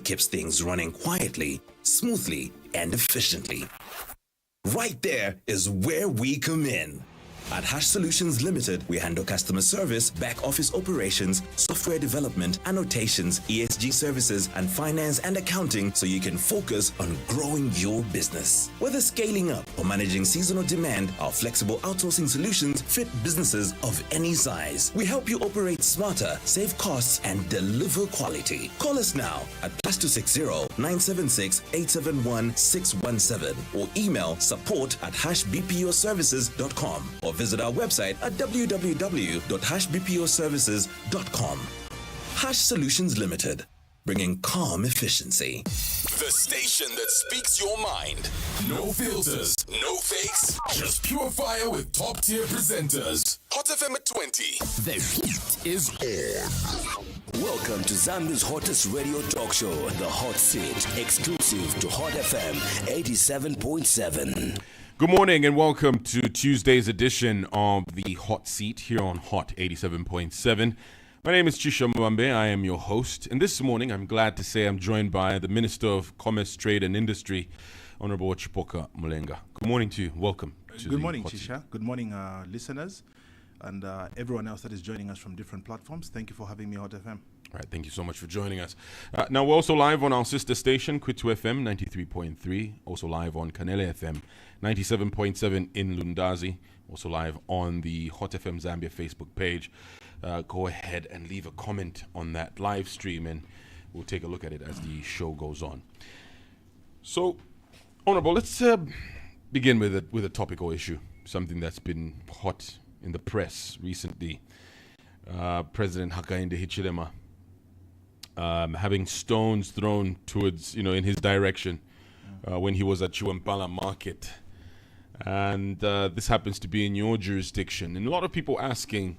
keeps things running quietly, smoothly, and efficiently. Right there is where we come in. At Hash Solutions Limited, we handle customer service, back office operations, software development, annotations, ESG services, and finance and accounting so you can focus on growing your business. Whether scaling up or managing seasonal demand, our flexible outsourcing solutions fit businesses of any size. We help you operate smarter, save costs, and deliver quality. Call us now at +260 976 871 617 or email support@hashbposervices.com or visit our website at www.hashbposervices.com. Hash Solutions Limited, bringing calm efficiency. The station that speaks your mind. No filters, no fakes, just pure fire with top-tier presenters. Hot FM at 20. The heat is on. Welcome to Zambia's hottest radio talk show, The Hot Seat, exclusive to Hot FM 87.7. Good morning and welcome to Tuesday's edition of the Hot Seat here on Hot 87.7. My name is Chisha Mwambe. I am your host. And this morning, I'm glad to say I'm joined by the Minister of Commerce, Trade and Industry, Honorable Chipoka Mulenga. Good morning to you. Welcome. Good morning, Chisha. Good morning, listeners, and everyone else that is joining us from different platforms. Thank you for having me on Hot FM. All right, thank you so much for joining us. Now, we're also live on our sister station, Kwitu FM 93.3, also live on Kanele FM 97.7 in Lundazi, also live on the Hot FM Zambia Facebook page. Go ahead and leave a comment on that live stream, and we'll take a look at it as the show goes on. So, Honorable, let's begin with a topical issue, something that's been hot in the press recently. President Hakainde Hichilema having stones thrown towards, in his direction when he was at Chiwempala Market. And this happens to be in your jurisdiction. And a lot of people asking,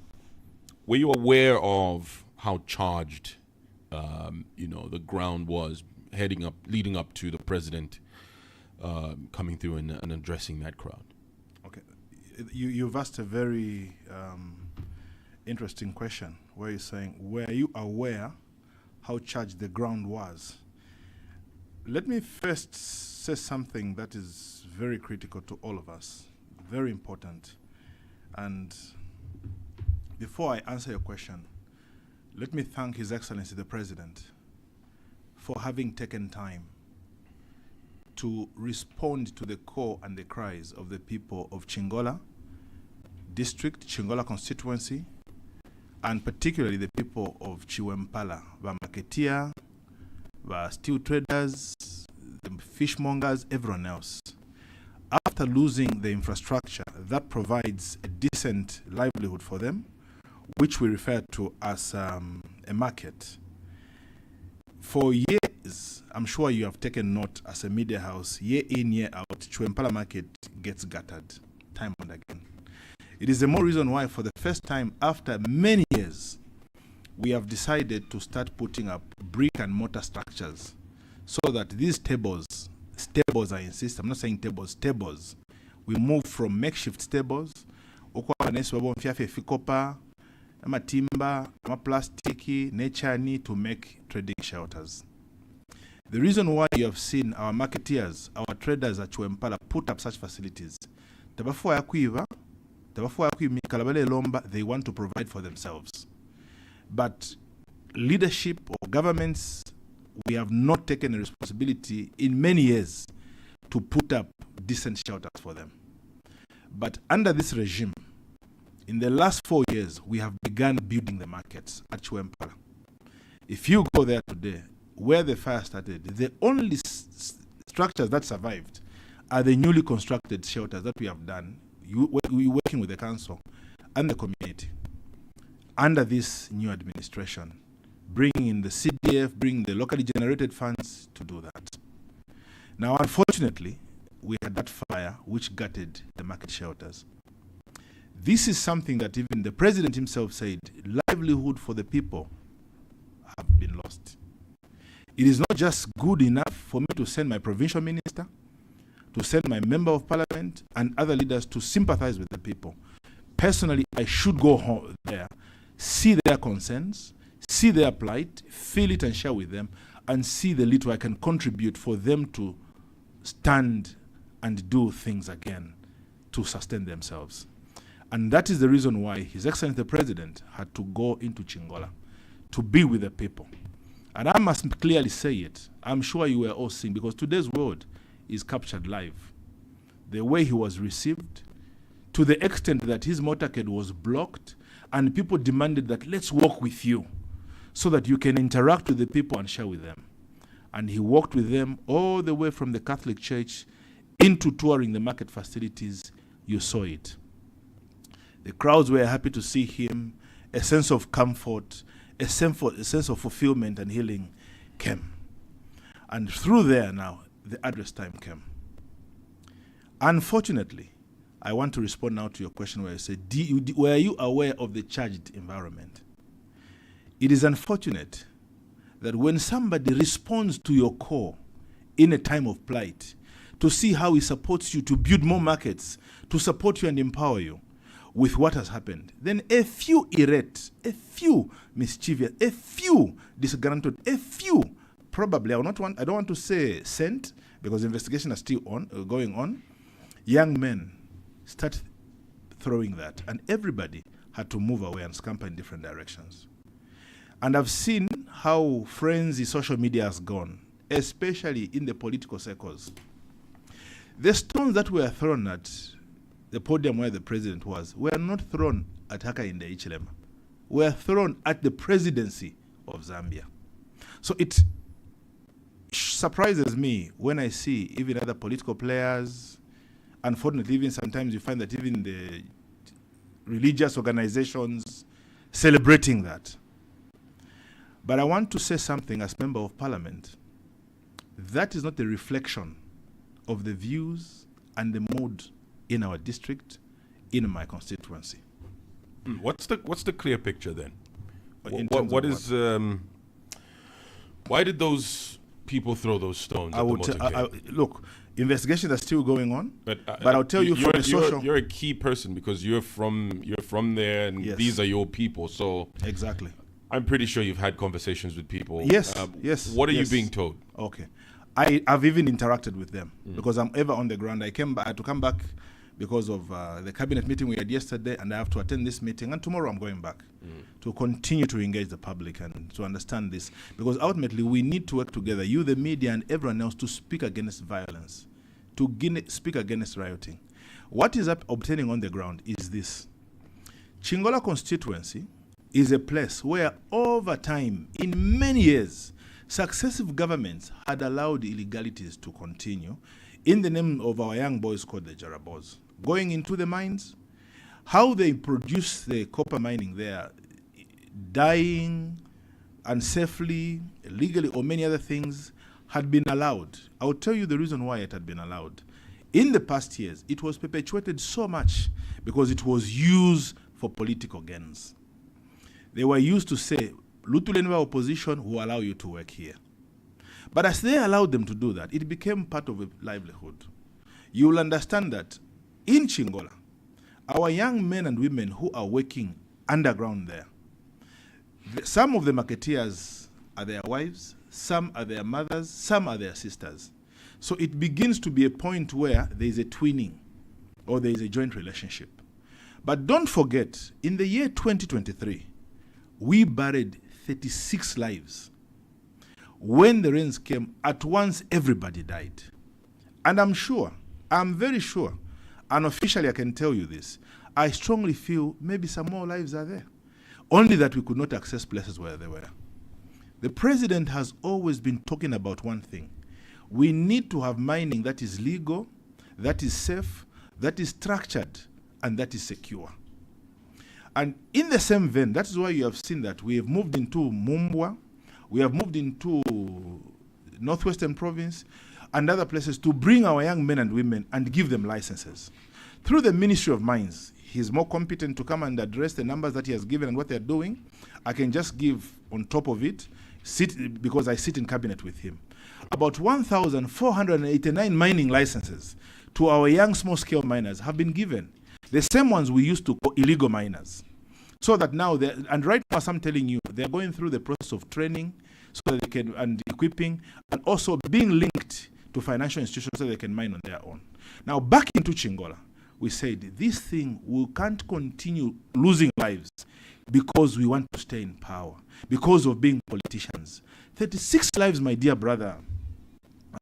were you aware of how charged, the ground was leading up to the president coming through and addressing that crowd? Okay. You've asked a very interesting question where you're saying, were you aware how charged the ground was? Let me first say something that is very critical to all of us, very important. And before I answer your question, let me thank His Excellency the President for having taken time to respond to the call and the cries of the people of Chingola District, Chingola constituency, and particularly the people of Chiwempala, the marketeer, the steel traders, the fishmongers, everyone else. After losing the infrastructure that provides a decent livelihood for them, which we refer to as a market, for years, I'm sure you have taken note as a media house, year in, year out, Chiwempala Market gets gutted time and again. It is the more reason why, for the first time after many years, we have decided to start putting up brick and mortar structures so that these tables, I insist, I'm not saying tables, we move from makeshift tables, timber, plastic, nature to make trading shelters. The reason why you have seen our marketeers, our traders at Chiwempala put up such facilities, they want to provide for themselves. But leadership or governments, we have not taken a responsibility in many years to put up decent shelters for them. But under this regime, in the last 4 years, we have begun building the markets at Chiwempala. If you go there today, where the fire started, the only structures that survived are the newly constructed shelters that we have done. We're working with the council and the community under this new administration, bringing in the CDF, bringing the locally generated funds to do that. Now, unfortunately, we had that fire which gutted the market shelters. This is something that even the president himself said, livelihood for the people have been lost. It is not just good enough for me to send my provincial minister, to send my member of parliament and other leaders to sympathize with the people. Personally, I should go home there, see their concerns, see their plight, feel it and share with them. and see the little I can contribute for them to stand and do things again to sustain themselves. And that is the reason why His Excellency the President had to go into Chingola to be with the people. And I must clearly say it. I'm sure you were all seeing, because today's world is captured live. The way he was received, to the extent that his motorcade was blocked, and people demanded that, let's walk with you so that you can interact with the people and share with them. And he walked with them all the way from the Catholic Church into touring the market facilities. You saw it. The crowds were happy to see him. A sense of comfort, a sense of fulfillment and healing came. And through there now, the address time came. Unfortunately, I want to respond now to your question where you said, were you aware of the charged environment? It is unfortunate that when somebody responds to your call in a time of plight, to see how he supports you to build more markets, to support you and empower you with what has happened, then a few irate, a few mischievous, a few disgruntled, a few probably, I don't want to say sent, because investigations are still going on, young men start throwing that, and everybody had to move away and scamper in different directions. And I've seen how frenzy social media has gone, especially in the political circles. The stones that were thrown at the podium where the president was were not thrown at Hakainde Hichilema, were thrown at the presidency of Zambia. So it surprises me when I see even other political players. Unfortunately, even sometimes you find that even the religious organizations celebrating that. But I want to say something as Member of Parliament. That is not a reflection of the views and the mood in our district, in my constituency. What's the clear picture then? Why did those people throw those stones at the motorcade? Look, investigations are still going on, but I'll tell you from a social... You're a key person because you're from there, and yes. These are your people. So exactly, I'm pretty sure you've had conversations with people. Yes, yes. What are you being told? Okay, I've even interacted with them because I'm ever on the ground. I had to come back because of the cabinet meeting we had yesterday, and I have to attend this meeting, and tomorrow I'm going back to continue to engage the public and to understand this, because ultimately we need to work together, you, the media, and everyone else, to speak against violence, to speak against rioting. What is obtaining on the ground is this. Chingola constituency is a place where over time, in many years, successive governments had allowed illegalities to continue in the name of our young boys called the Jarabos, going into the mines, how they produce the copper mining there, dying unsafely, illegally, or many other things had been allowed. I'll tell you the reason why it had been allowed. In the past years, it was perpetuated so much because it was used for political gains. They were used to say, Lutulenwa opposition will allow you to work here. But as they allowed them to do that, it became part of a livelihood. You will understand that in Chingola, our young men and women who are working underground there, some of the marketeers are their wives, some are their mothers, some are their sisters. So it begins to be a point where there is a twinning or there is a joint relationship. But don't forget, in the year 2023, we buried 36 lives. When the rains came, at once everybody died. And I'm very sure, unofficially I can tell you this, I strongly feel maybe some more lives are there. Only that we could not access places where they were. The president has always been talking about one thing. We need to have mining that is legal, that is safe, that is structured, and that is secure. And in the same vein, that is why you have seen that we have moved into Mumbwa, we have moved into Northwestern Province and other places to bring our young men and women and give them licenses. Through the Ministry of Mines, he's more competent to come and address the numbers that he has given and what they're doing. I can just give on top of it, because I sit in cabinet with him, about 1,489 mining licenses to our young small-scale miners have been given. The same ones we used to call illegal miners. So that now, and right now, as I'm telling you, they're going through the process of training so that they can, and equipping, and also being linked to financial institutions so they can mine on their own. Now, back into Chingola, we said, this thing, we can't continue losing lives because we want to stay in power, because of being politicians. 36 lives, my dear brother,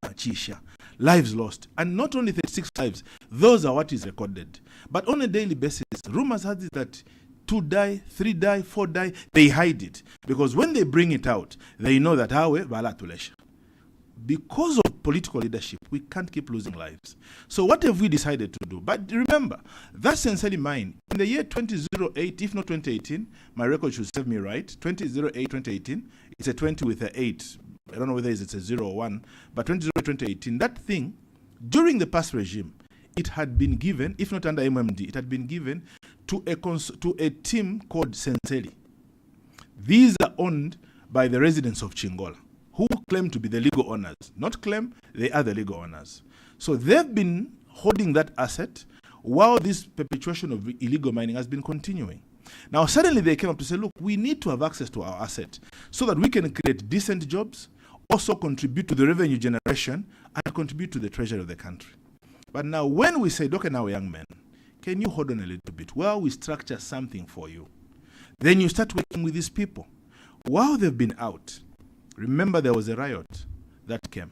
Chisha, lives lost. And not only 36 lives, those are what is recorded. But on a daily basis, rumors had it that 2 die, 3 die, 4 die, they hide it. Because when they bring it out, they know that because of political leadership, we can't keep losing lives. So what have we decided to do? But remember, that's sincerely mine. In the year 2008, if not 2018, my record should serve me right, 2008, 2018, it's a 20 with an 8. I don't know whether it's a 0 or 1, but 2018, that thing, during the past regime, it had been given, if not under MMD, it had been given to a team called Senseli. These are owned by the residents of Chingola, who claim to be the legal owners. Not claim, they are the legal owners. So they've been holding that asset while this perpetuation of illegal mining has been continuing. Now suddenly they came up to say, look, we need to have access to our asset so that we can create decent jobs, also contribute to the revenue generation, and contribute to the treasury of the country. But now when we say, okay, now young men, can you hold on a little bit while we structure something for you? Then you start working with these people. While they've been out, remember there was a riot that came.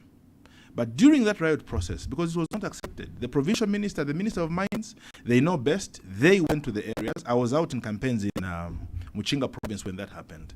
But during that riot process, because it was not accepted, the provincial minister, the minister of mines, they know best, they went to the areas. I was out in campaigns in Muchinga province when that happened.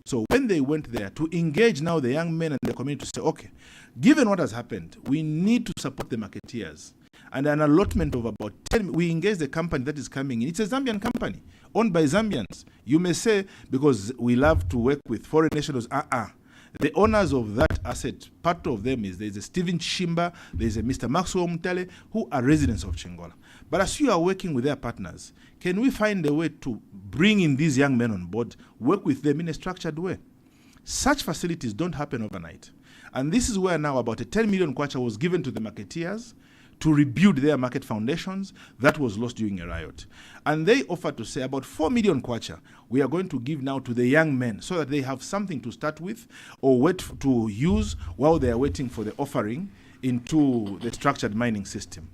So when they went there to engage now the young men and the community to say, okay, given what has happened, we need to support the marketeers. And an allotment of about 10, we engage the company that is coming in. It's a Zambian company, owned by Zambians. You may say, because we love to work with foreign nationals, the owners of that asset, part of them is there's a Stephen Chimba, there's a Mr. Maxwell Mutale, who are residents of Chingola. But as you are working with their partners, can we find a way to bring in these young men on board, work with them in a structured way? Such facilities don't happen overnight. And this is where now about a 10 million kwacha was given to the marketeers to rebuild their market foundations that was lost during a riot. And they offered to say about 4 million kwacha we are going to give now to the young men so that they have something to start with or wait to use while they are waiting for the offering into the structured mining system.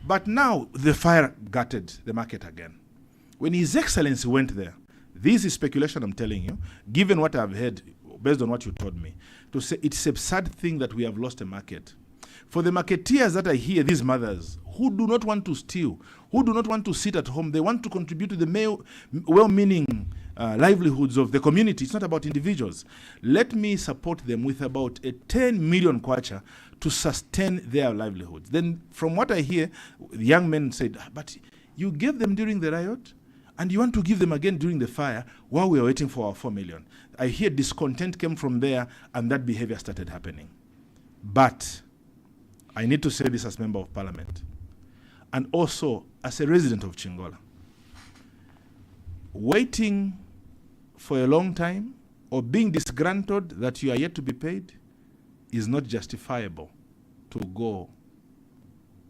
But now the fire gutted the market again. When His Excellency went there, this is speculation I'm telling you, given what I've heard based on what you told me, to say it's a sad thing that we have lost a market. For the marketeers that I hear, these mothers who do not want to steal, who do not want to sit at home, they want to contribute to the well-meaning livelihoods of the community. It's not about individuals. Let me support them with about a 10 million kwacha to sustain their livelihoods. Then from what I hear, the young men said, but you gave them during the riot and you want to give them again during the fire while we are waiting for our 4 million. I hear discontent came from there and that behavior started happening. But I need to say this as Member of Parliament and also as a resident of Chingola. Waiting for a long time or being disgruntled that you are yet to be paid is not justifiable to go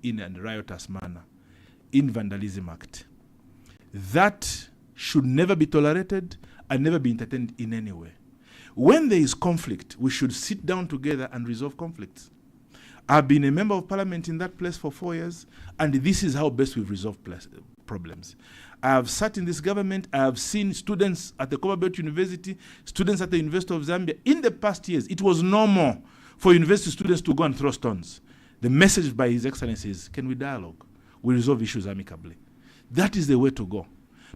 in a riotous manner, in Vandalism Act. That should never be tolerated and never be entertained in any way. When there is conflict, we should sit down together and resolve conflicts. I've been a Member of Parliament in that place for 4 years, and this is how best we've resolved problems. I have sat in this government, I have seen students at the Commonwealth University, students at the University of Zambia. In the past years, it was normal for university students to go and throw stones. The message by His Excellency is, can we dialogue? We resolve issues amicably. That is the way to go.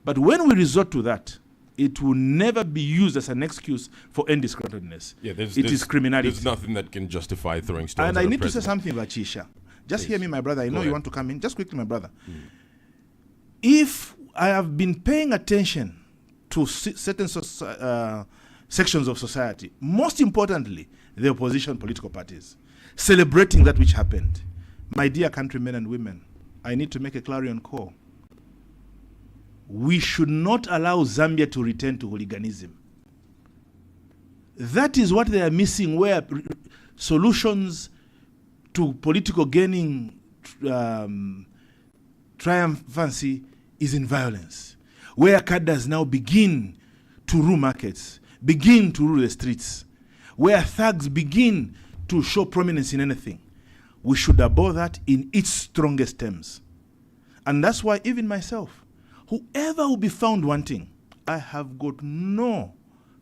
But when we resort to that, it will never be used as an excuse for indiscriminateness. Yeah, it is criminality. There's nothing that can justify throwing stones And at I a need to say president. something about Chisha. Just Please. hear me, my brother. I know ahead. you want to come in. Just quickly, my brother. If I have been paying attention to certain sections of society, most importantly, the opposition political parties, celebrating that which happened, my dear countrymen and women, I need to make a clarion call. We should not allow Zambia to return to hooliganism. That is what they are missing, where solutions to political gaining triumphancy is in violence. where cadres now begin to rule markets, begin to rule the streets, where thugs begin to show prominence in anything. We should abhor that in its strongest terms. And that's why even myself, whoever will be found wanting, I have got no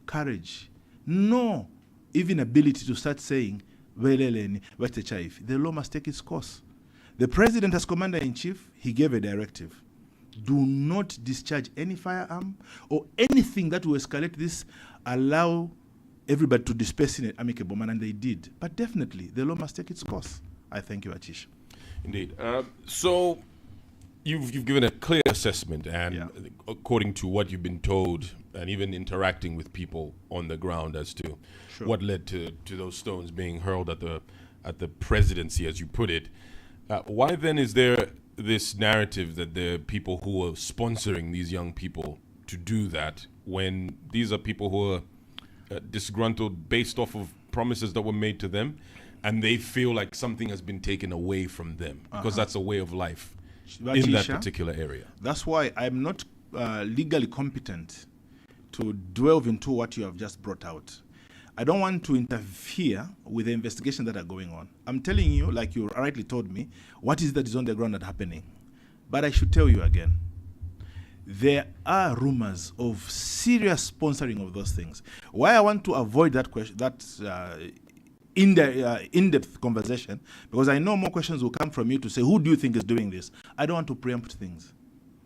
courage, no even ability to start saying, the law must take its course. The president as commander-in-chief, he gave a directive. Do not discharge any firearm or anything that will escalate this. Allow everybody to disperse in an amicable manner, and they did. But definitely, the law must take its course. I thank you, Atish. Indeed. So you've given a clear assessment, and according to what you've been told, and even interacting with people on the ground as to what led to those stones being hurled at the presidency, as you put it. Why then is there this narrative that there are people who are sponsoring these young people to do that, when these are people who are disgruntled based off of promises that were made to them, and they feel like something has been taken away from them because that's a way of life in that particular area? That's why I'm not legally competent to delve into what you have just brought out. I don't want to interfere with the investigations that are going on. I'm telling you, like you rightly told me, what is that is on the ground that's happening. But I should tell you again, there are rumors of serious sponsoring of those things. Why I want to avoid that question, in-depth conversation, because I know more questions will come from you to say, who do you think is doing this? I don't want to preempt things.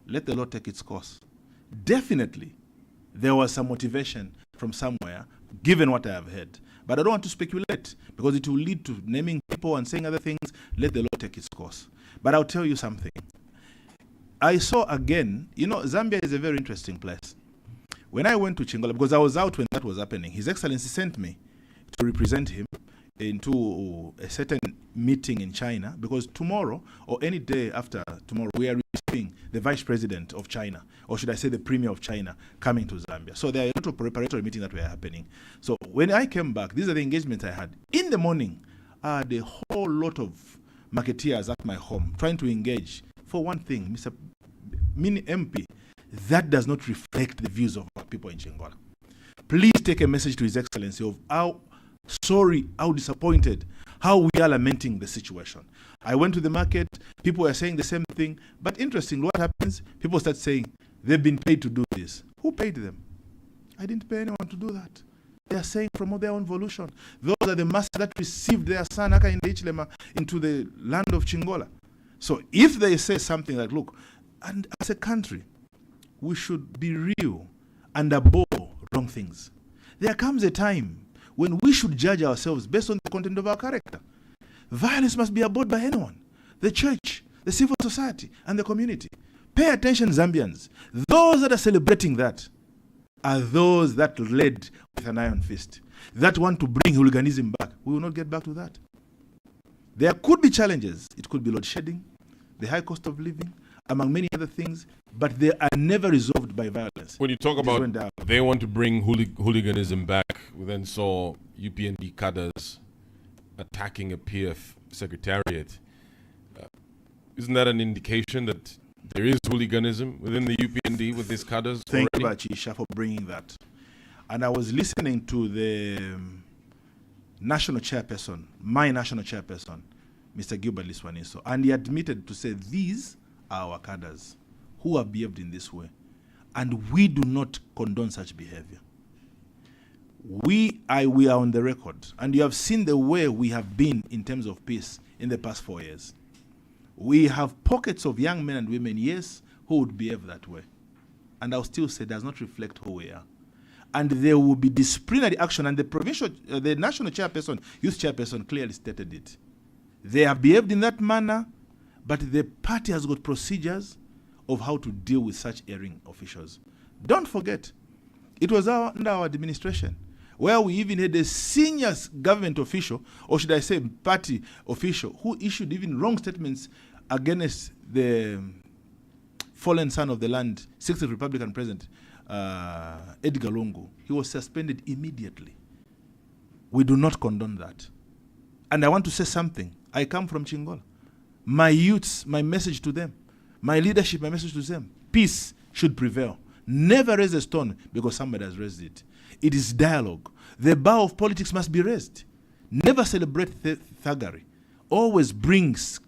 Let the law take its course. Definitely, there was some motivation from somewhere, given what I have heard. But I don't want to speculate, because it will lead to naming people and saying other things. Let the law take its course. But I'll tell you something. I saw again, Zambia is a very interesting place. When I went to Chingola, because I was out when that was happening, His Excellency sent me to represent him into a certain meeting in China, because tomorrow or any day after tomorrow we are receiving the Vice President of China, or should I say the Premier of China, coming to Zambia. So there are a lot of preparatory meetings that were happening. So when I came back, these are the engagements I had. In the morning, I had a whole lot of marketeers at my home trying to engage. For one thing, Mr. Mini MP, that does not reflect the views of our people in Chingola. Please take a message to His Excellency of how sorry, how disappointed, how we are lamenting the situation. I went to the market, people were saying the same thing, but interesting, what happens? People start saying, they've been paid to do this. Who paid them? I didn't pay anyone to do that. They are saying from their own volition. Those are the masses that received their son into the land of Chingola. So if they say something like, look, and as a country, we should be real and abhor wrong things. There comes a time when we should judge ourselves based on the content of our character. Violence must be abhorred by anyone. The church, the civil society, and the community. Pay attention, Zambians. Those that are celebrating that are those that led with an iron fist, that want to bring hooliganism back. We will not get back to that. There could be challenges. It could be load shedding, the high cost of living, among many other things, but they are never resolved by violence. When you talk about they want to bring hooliganism back, we then saw UPND cadres attacking a PF secretariat. Isn't that an indication that there is hooliganism within the UPND with these cadres? Thank you, Bachisha, for bringing that. And I was listening to the national chairperson, my national chairperson, Mr. Gilbert Liswaniso, and he admitted to say these are our cadres who have behaved in this way, and we do not condone such behavior. We are on the record, and you have seen the way we have been in terms of peace in the past 4 years. We have pockets of young men and women, yes, who would behave that way, and I'll still say does not reflect who we are. And there will be disciplinary action, and the national chairperson, youth chairperson, clearly stated it. They have behaved in that manner, but the party has got procedures of how to deal with such erring officials. Don't forget, it was under our administration where we even had a senior government official, or should I say party official, who issued even wrong statements against the fallen son of the land, 6th Republican President, Edgar Lungu. He was suspended immediately. We do not condone that. And I want to say something. I come from Chingola. My youths, my message to them, my leadership, my message to them, peace should prevail. Never raise a stone because somebody has raised it. It is dialogue. The bar of politics must be raised. Never celebrate thuggery. Always brings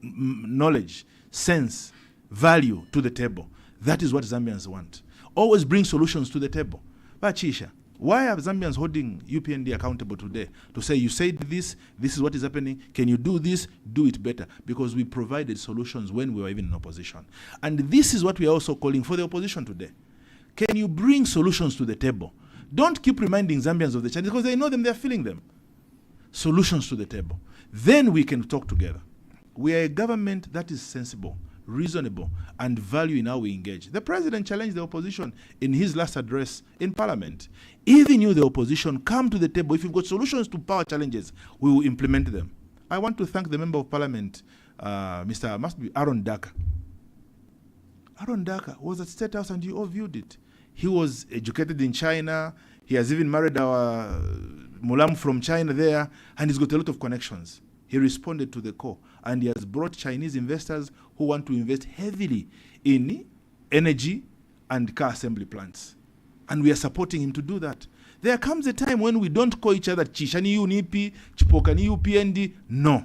knowledge, sense, value to the table. That is what Zambians want. Always bring solutions to the table. But Chisha, why are Zambians holding UPND accountable today to say, you said this is what is happening, can you do this, do it better? Because we provided solutions when we were even in opposition. And this is what we are also calling for the opposition today. Can you bring solutions to the table? Don't keep reminding Zambians of the challenges because they know them, they're feeling them. Solutions to the table. Then we can talk together. We are a government that is sensible, reasonable, and value in how we engage. The president challenged the opposition in his last address in parliament. Even you, the opposition, come to the table. If you've got solutions to power challenges, we will implement them. I want to thank the member of parliament, must be Aaron Daka. Aaron Daka was at State House and you all viewed it. He was educated in China. He has even married our Mulam from China there, and he's got a lot of connections. He responded to the call, and he has brought Chinese investors who want to invest heavily in energy and car assembly plants. And we are supporting him to do that. There comes a time when we don't call each other Chishani Unipi, Chipoka ni UPND. No.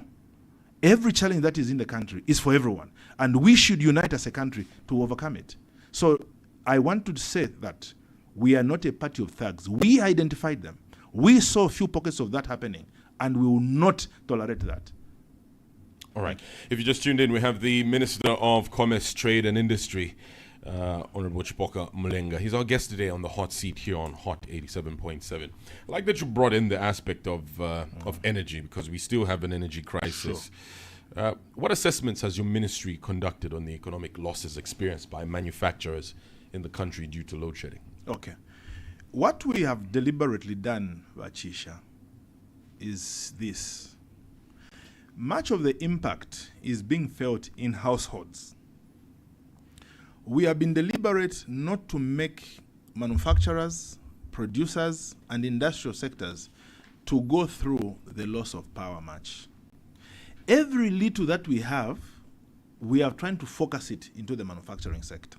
Every challenge that is in the country is for everyone. And we should unite as a country to overcome it. So I want to say that we are not a party of thugs. We identified them. We saw a few pockets of that happening, and we will not tolerate that. All right. If you just tuned in, we have the Minister of Commerce, Trade and Industry, Honorable Chipoka Mulenga. He's our guest today on the hot seat here on Hot 87.7. I like that you brought in the aspect of energy, because we still have an energy crisis. Sure. What assessments has your ministry conducted on the economic losses experienced by manufacturers in the country due to load shedding? Okay. What we have deliberately done, Vachisha, is this. Much of the impact is being felt in households. We have been deliberate not to make manufacturers, producers, and industrial sectors to go through the loss of power much. Every little that we are trying to focus it into the manufacturing sector.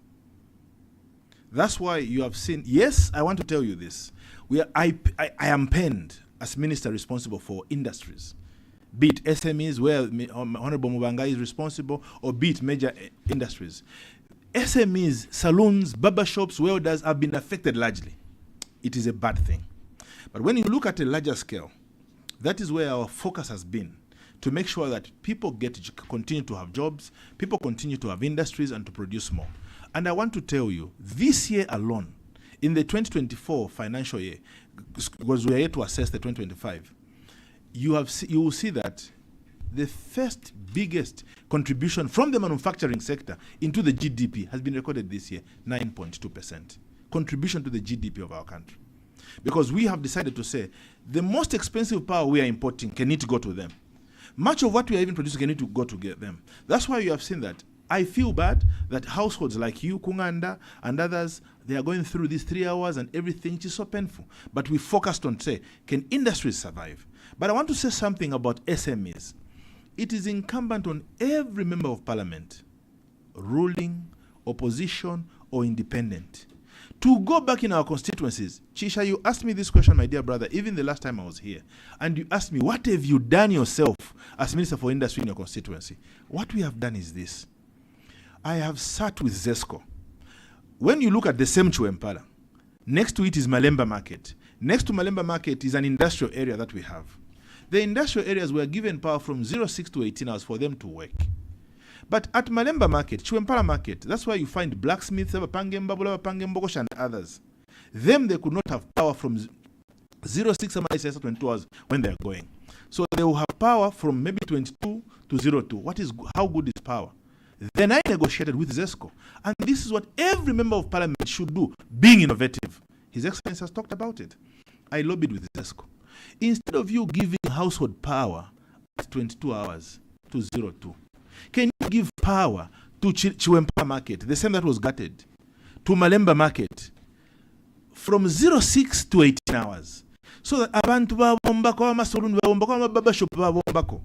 That's why you have seen, yes, I want to tell you this. I am penned as minister responsible for industries, be it SMEs, where Honorable Mubanga is responsible, or be it major industries. SMEs, saloons, barber shops, welders have been affected largely. It is a bad thing. But when you look at a larger scale, that is where our focus has been, to make sure that people continue to have jobs, people continue to have industries and to produce more. And I want to tell you, this year alone, in the 2024 financial year, because we are here to assess the 2025, you will see that the first biggest contribution from the manufacturing sector into the GDP has been recorded this year, 9.2% contribution to the GDP of our country. Because we have decided to say, the most expensive power we are importing can need to go to them. Much of what we are even producing can need to go to get them. That's why you have seen that. I feel bad that households like you, Kunganda, and others, they are going through these 3 hours and everything, which is so painful. But we focused on, say, can industries survive? But I want to say something about SMEs. It is incumbent on every member of parliament, ruling, opposition, or independent, to go back in our constituencies. Chisha, you asked me this question, my dear brother, even the last time I was here. And you asked me, what have you done yourself as Minister for Industry in your constituency? What we have done is this. I have sat with ZESCO. When you look at the same Chiwempala, next to it is Malemba Market. Next to Malemba Market is an industrial area that we have. The industrial areas were given power from 06 to 18 hours for them to work. But at Malemba Market, Chiwempala Market, that's where you find blacksmiths, Pangembogosh, and others. Them, they could not have power from 06 to 22 hours when they're going. So they will have power from maybe 22 to 02. How good is power? Then I negotiated with ZESCO. And this is what every member of parliament should do, being innovative. His Excellency has talked about it. I lobbied with ZESCO. Instead of you giving household power at 22 hours to 02, can you give power to Chiwempala Market, the same that was gutted, to Malemba Market, from 06 to 18 hours? So that abantu babombako, amasaluni babombako, amababa shop babombako.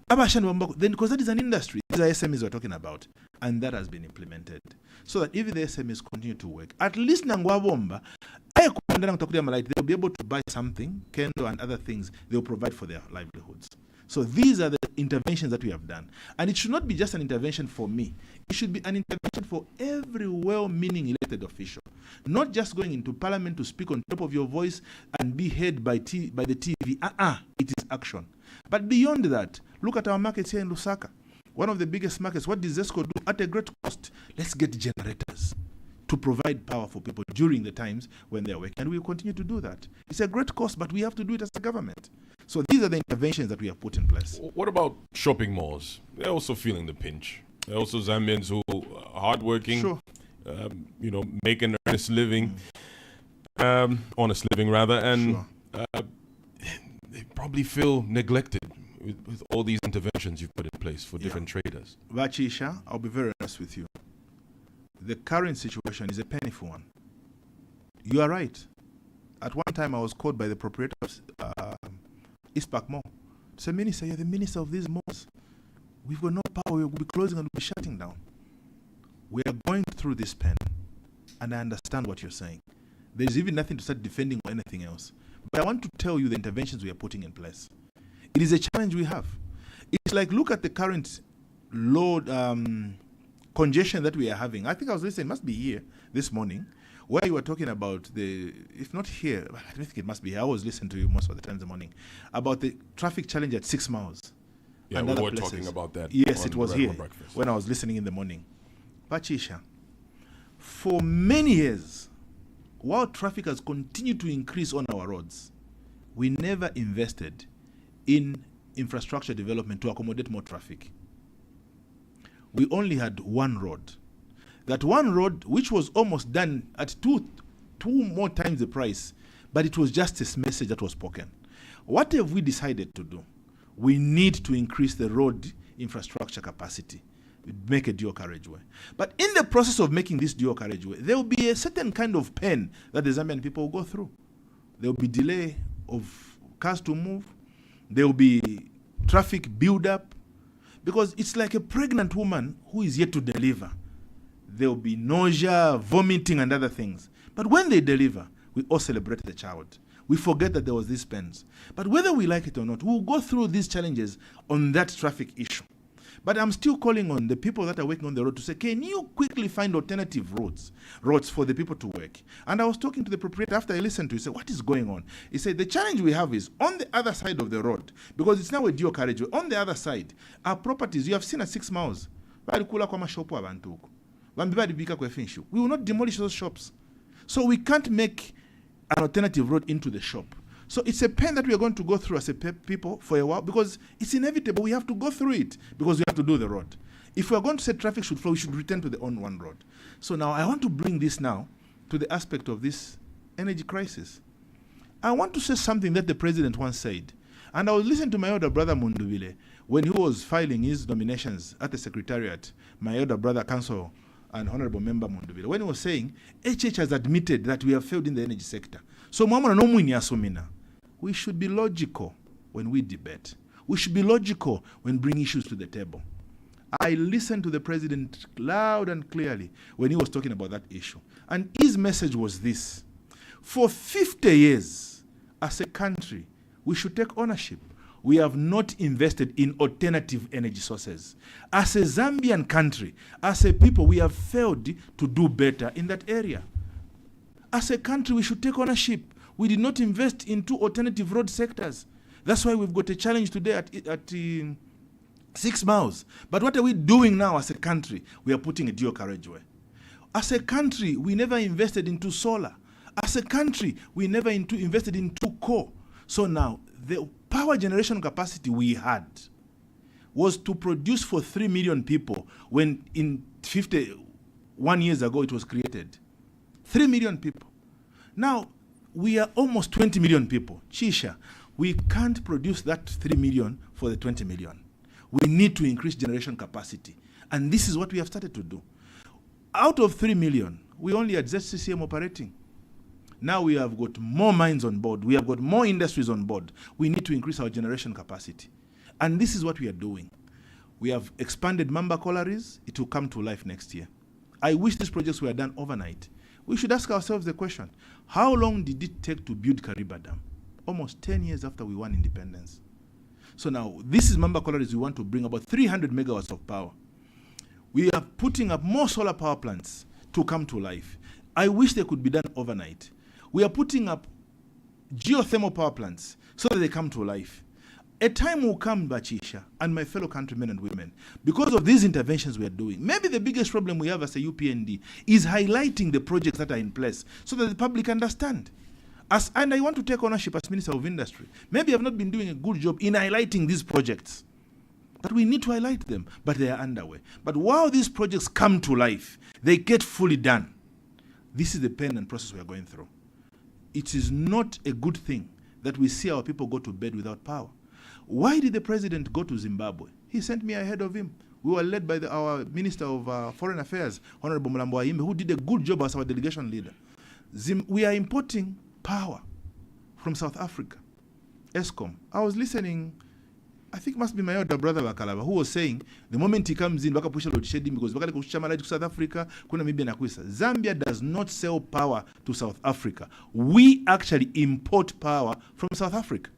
Then, because that is an industry, these are SMEs we're talking about, and that has been implemented. So that if the SMEs continue to work, at least Nangwabomba, they'll be able to buy something, kendo and other things they'll provide for their livelihoods. So these are the interventions that we have done. And it should not be just an intervention for me. It should be an intervention for every well-meaning elected official. Not just going into parliament to speak on top of your voice and be heard by the TV. It is action. But beyond that, look at our markets here in Lusaka. One of the biggest markets. What does ZESCO do? At a great cost. Let's get generators to provide power for people during the times when they're working. And we'll continue to do that. It's a great cost, but we have to do it as a government. So these are the interventions that we have put in place. What about shopping malls? They're also feeling the pinch. They're also Zambians who are hardworking, Sure. make an honest living, and Sure. They probably feel neglected with all these interventions you've put in place for different traders. Vachisha, I'll be very honest with you. The current situation is a painful one. You are right. At one time, I was called by the proprietor of East Park Mall. Say, Minister, you're the minister of these malls. We've got no power. We'll be closing and we'll be shutting down. We are going through this pain, and I understand what you're saying. There's even nothing to start defending or anything else. But I want to tell you the interventions we are putting in place. It is a challenge we have. It's like, look at the current load congestion that we are having. I think I was listening, it must be here this morning, where you were talking about if not here, I don't think it must be here. I was listening to you most of the time in the morning, about the traffic challenge at 6 miles. Yeah, we were talking about that. Yes, it was here breakfast. when I was listening in the morning. Pachisha, for many years, while traffic has continued to increase on our roads, we never invested in infrastructure development to accommodate more traffic. We only had one road. That one road, which was almost done at two more times the price, but it was just a message that was spoken. What have we decided to do? We need to increase the road infrastructure capacity, make a dual carriageway. But in the process of making this dual carriageway, there will be a certain kind of pain that the Zambian people will go through. There will be delay of cars to move. There will be traffic build-up. Because it's like a pregnant woman who is yet to deliver. There will be nausea, vomiting, and other things. But when they deliver, we all celebrate the child. We forget that there was these pains. But whether we like it or not, we'll go through these challenges on that traffic issue. But I'm still calling on the people that are working on the road to say, can you quickly find alternative roads for the people to work? And I was talking to the proprietor after I listened to it. He said, what is going on? He said, the challenge we have is on the other side of the road, because it's now a dual carriageway. On the other side, our properties, you have seen at 6 miles. We will not demolish those shops. So we can't make an alternative road into the shop. So it's a pain that we are going to go through as a people for a while, because it's inevitable. We have to go through it because we have to do the road. If we are going to say traffic should flow, we should return to the on one road. So now I want to bring this now to the aspect of this energy crisis. I want to say something that the president once said. And I was listening to my elder brother Mundubile when he was filing his nominations at the secretariat, my elder brother, council, and honorable member Mundubile, when he was saying, HH has admitted that we have failed in the energy sector. So we should be logical when we debate. We should be logical when bringing issues to the table. I listened to the president loud and clearly when he was talking about that issue. And his message was this: for 50 years, as a country, we should take ownership. We have not invested in alternative energy sources. As a Zambian country, as a people, we have failed to do better in that area. As a country, we should take ownership. We did not invest into alternative road sectors. That's why we've got a challenge today at 6 miles. But what are we doing now as a country? We are putting a dual carriageway. As a country, we never invested into solar. As a country, we never invested into coal. So now, the power generation capacity we had was to produce for 3 million people when in 51 years ago it was created. 3 million people. Now, we are almost 20 million people. Chisha, we can't produce that 3 million for the 20 million. We need to increase generation capacity. And this is what we have started to do. Out of 3 million, we only had ZCCM operating. Now we have got more mines on board. We have got more industries on board. We need to increase our generation capacity. And this is what we are doing. We have expanded Mamba collieries. It will come to life next year. I wish these projects were done overnight. We should ask ourselves the question, how long did it take to build Kariba Dam? Almost 10 years after we won independence. So now, this is Mamba collieries. We want to bring about 300 megawatts of power. We are putting up more solar power plants to come to life. I wish they could be done overnight. We are putting up geothermal power plants so that they come to life. A time will come, Bachisha, and my fellow countrymen and women, because of these interventions we are doing. Maybe the biggest problem we have as a UPND is highlighting the projects that are in place so that the public understand. And I want to take ownership as Minister of Industry. Maybe I've not been doing a good job in highlighting these projects. But we need to highlight them, but they are underway. But while these projects come to life, they get fully done. This is the pain and process we are going through. It is not a good thing that we see our people go to bed without power. Why did the president go to Zimbabwe? He sent me ahead of him. We were led by our Minister of Foreign Affairs, Honorable Mulenga, who did a good job as our delegation leader. We are importing power from South Africa. ESCOM. I was listening, I think it must be my older brother Bakalaba, who was saying the moment he comes in, baka pusha load shedding because baka kusha malaji to South Africa, kuna mibia na kuisa. Zambia does not sell power to South Africa. We actually import power from South Africa.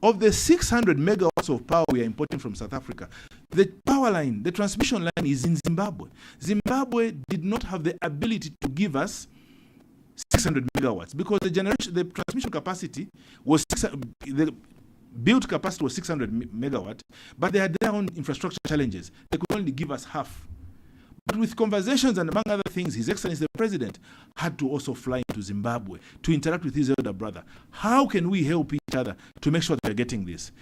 Of the 600 megawatts of power we are importing from South Africa, the power line, the transmission line is in Zimbabwe. Zimbabwe did not have the ability to give us 600 megawatts because the transmission capacity was the built capacity was 600 megawatt, but they had their own infrastructure challenges. They could only give us half. But with conversations and among other things, His Excellency the President had to also fly into Zimbabwe to interact with his elder brother. How can we help each other to make sure that we're getting this?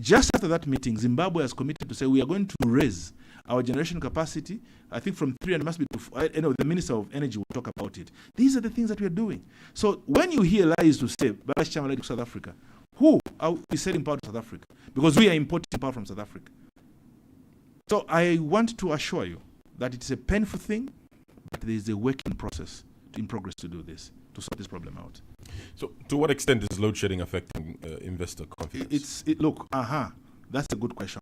Just after that meeting, Zimbabwe has committed to say we are going to raise our generation capacity, I think from 3 and must be to, the Minister of Energy will talk about it. These are the things that we are doing. So when you hear lies to say, Balash Chamalai to South Africa, who are we selling power to South Africa? Because we are importing power from South Africa. So I want to assure you that it's a painful thing, but there is a working process in progress to do this, to sort this problem out. So to what extent is load shedding affecting investor confidence? That's a good question.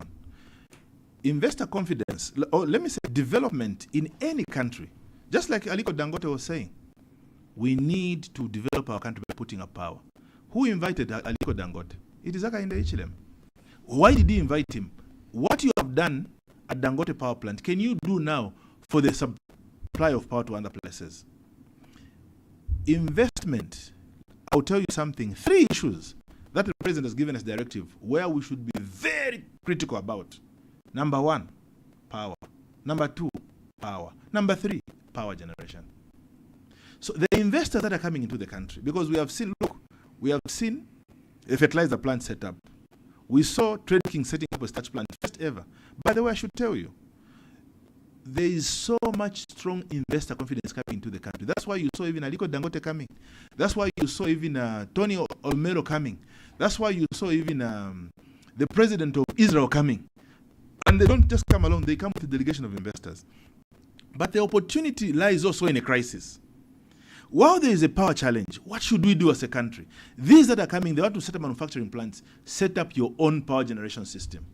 Investor confidence, or let me say development in any country, just like Aliko Dangote was saying, we need to develop our country by putting up power. Who invited Aliko Dangote? It is Hakainde Hichilema. Why did he invite him? What you have done at Dangote power plant, can you do now for the supply of power to other places? Investment, I'll tell you something, 3 issues that the president has given us directive where we should be very critical about. Number 1, power. Number 2, power. Number 3, power generation. So the investors that are coming into the country, because we have seen a fertilizer plant set up. We saw Trade King setting up a starch plant, first ever. By the way, I should tell you, there is so much strong investor confidence coming into the country. That's why you saw even Aliko Dangote coming. That's why you saw even Tony Olmero coming. That's why you saw even the president of Israel coming. And they don't just come alone, they come with a delegation of investors. But the opportunity lies also in a crisis. While there is a power challenge, what should we do as a country? These that are coming, they want to set up manufacturing plants, set up your own power generation system.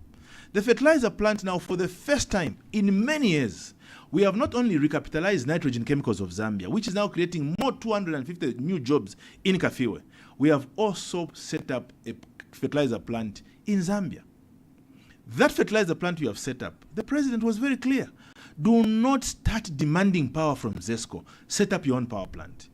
The fertilizer plant now, for the first time in many years, we have not only recapitalized nitrogen chemicals of Zambia, which is now creating more 250 new jobs in Kafiwe. We have also set up a fertilizer plant in Zambia. That fertilizer plant you have set up, the president was very clear. Do not start demanding power from ZESCO. Set up your own power plant.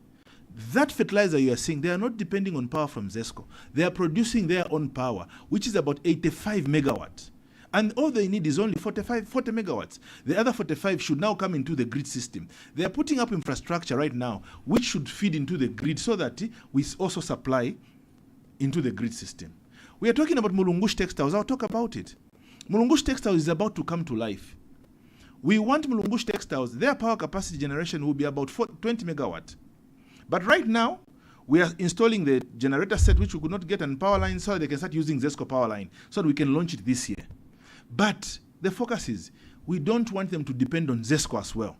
That fertilizer you are seeing, they are not depending on power from ZESCO. They are producing their own power, which is about 85 megawatts. And all they need is only 40 megawatts. The other 45 should now come into the grid system. They are putting up infrastructure right now, which should feed into the grid so that we also supply into the grid system. We are talking about Mulungush Textiles. I'll talk about it. Mulungush Textiles is about to come to life. We want Mulungush Textiles, their power capacity generation will be about 20 megawatt. But right now, we are installing the generator set, which we could not get on power line, so they can start using ZESCO power line, so that we can launch it this year. But the focus is, we don't want them to depend on ZESCO as well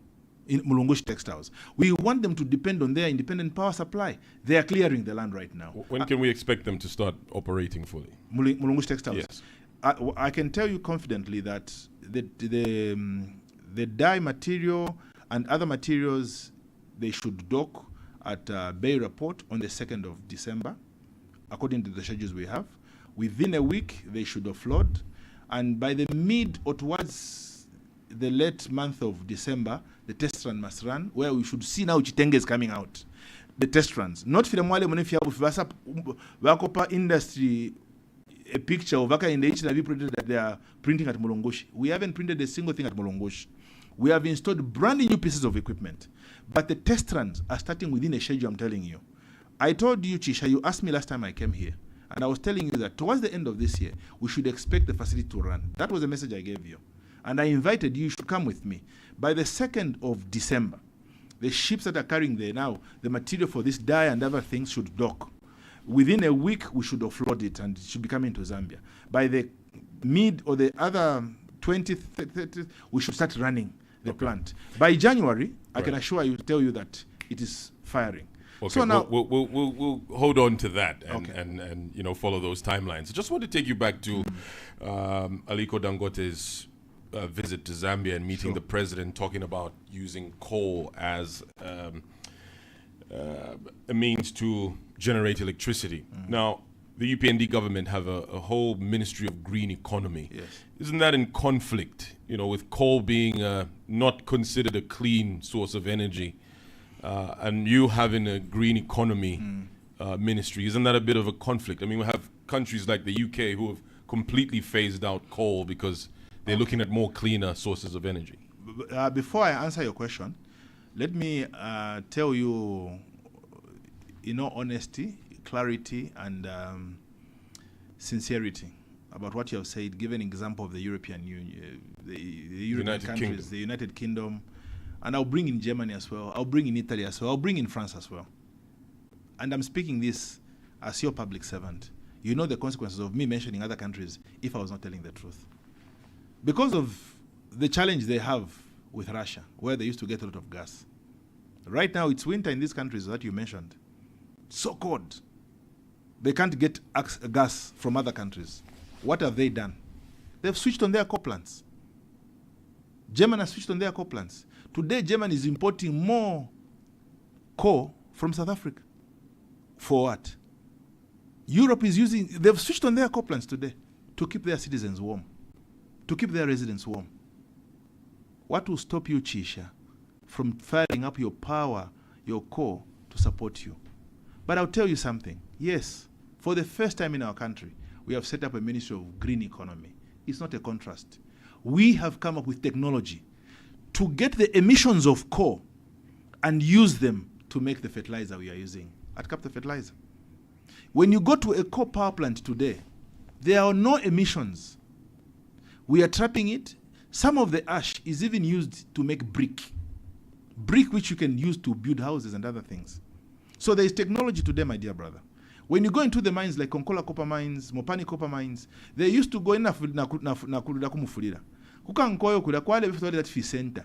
in Mulungush Textiles. We want them to depend on their independent power supply. They are clearing the land right now. When can we expect them to start operating fully? Mulungush Textiles? Yes. I can tell you confidently that the dye material and other materials, they should dock at Bay Report on the 2nd of December, according to the schedules we have. Within a week, they should offload. And by the mid or towards the late month of December, the test run must run, where we should see now Chitenge is coming out. The test runs. Not Filamwale Munefia Vakopa industry a picture of Vaka in the HNV printed that they are printing at Mulongoshi. We haven't printed a single thing at Mulongoshi. We have installed brand new pieces of equipment. But the test runs are starting within a schedule, I'm telling you. I told you, Chisha, you asked me last time I came here, and I was telling you that towards the end of this year, we should expect the facility to run. That was the message I gave you. And I invited you, you should come with me. By the 2nd of December, the ships that are carrying there now, the material for this dye and other things should dock. Within a week, we should offload it and it should be coming to Zambia. By the mid or the other 20th, 30th, we should start running the plant. By January, I can assure you, tell you that it is firing. Okay, so now we'll hold on to that and you know, follow those timelines. I just want to take you back to Aliko Dangote's visit to Zambia and meeting the president, talking about using coal as a means to generate electricity. Now, the UPND government have a whole Ministry of Green Economy. Yes. Isn't that in conflict, you know, with coal being not considered a clean source of energy, and you having a green economy ministry? Isn't that a bit of a conflict? I mean, we have countries like the UK who have completely phased out coal because they're looking at more cleaner sources of energy. Before I answer your question, let me tell you, in all honesty, clarity, and sincerity about what you have said. Give an example of the European Union, the European countries, the United Kingdom, and I'll bring in Germany as well. I'll bring in Italy as well. I'll bring in France as well. And I'm speaking this as your public servant. You know the consequences of me mentioning other countries if I was not telling the truth. Because of the challenge they have with Russia, where they used to get a lot of gas. Right now, it's winter in these countries that you mentioned. So cold. They can't get gas from other countries. What have they done? They've switched on their coal plants. Germany has switched on their coal plants. Today, Germany is importing more coal from South Africa. For what? Europe is they've switched on their coal plants today to keep their citizens warm, to keep their residents warm. What will stop you, Chisha, from firing up your power, your coal, to support you? But I'll tell you something. Yes, for the first time in our country, we have set up a Ministry of Green Economy. It's not a contrast. We have come up with technology to get the emissions of coal and use them to make the fertilizer we are using at Capta Fertilizer. When you go to a coal power plant today, there are no emissions. We are trapping it. Some of the ash is even used to make brick which you can use to build houses and other things. So there is technology today, my dear brother. When you go into the mines like Konkola copper mines, Mopani copper mines, they used to go in na kumufulira. Kuka nkoyo kula kwale bifitwale that fi center.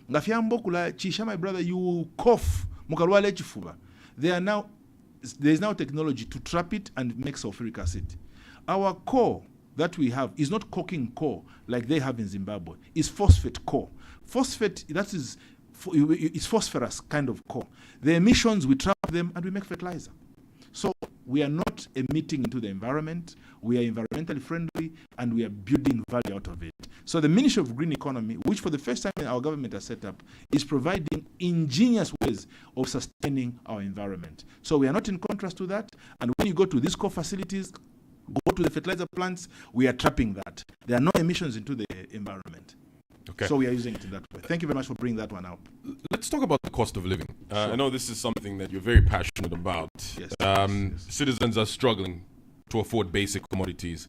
Ngafyambo kula Chisha, my brother, you will cough mukalwale chifuba. There is now technology to trap it and make sulfuric acid. Our coal that we have is not coking coal like they have in Zimbabwe. It's phosphate coal. Phosphate, it's phosphorus kind of coal. The emissions, we trap them and we make fertilizer. So we are not emitting into the environment. We are environmentally friendly and we are building value out of it. So the Ministry of Green Economy, which for the first time our government has set up, is providing ingenious ways of sustaining our environment. So we are not in contrast to that. And when you go to these core facilities, go to the fertilizer plants, we are trapping that. There are no emissions into the environment. Okay. So we are using it in that way. Thank you very much for bringing that one up. Let's talk about the cost of living. I know this is something that you're very passionate about. Yes, Citizens are struggling to afford basic commodities.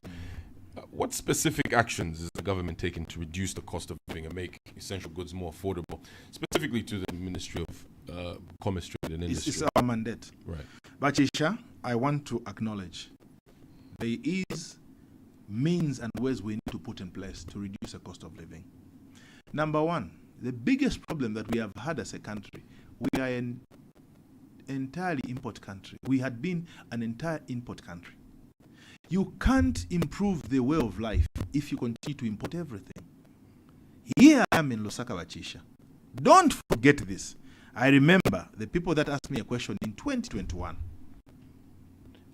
What specific actions is the government taking to reduce the cost of living and make essential goods more affordable, specifically to the Ministry of Commerce, Trade and Industry? It's our mandate. Right. But Chisha, I want to acknowledge there is means and ways we need to put in place to reduce the cost of living. Number one, the biggest problem that we have had as a country, we are an entirely import country. We had been an entire import country. You can't improve the way of life if you continue to import everything. Here I am in Lusaka Wachisha. Don't forget this. I remember the people that asked me a question in 2021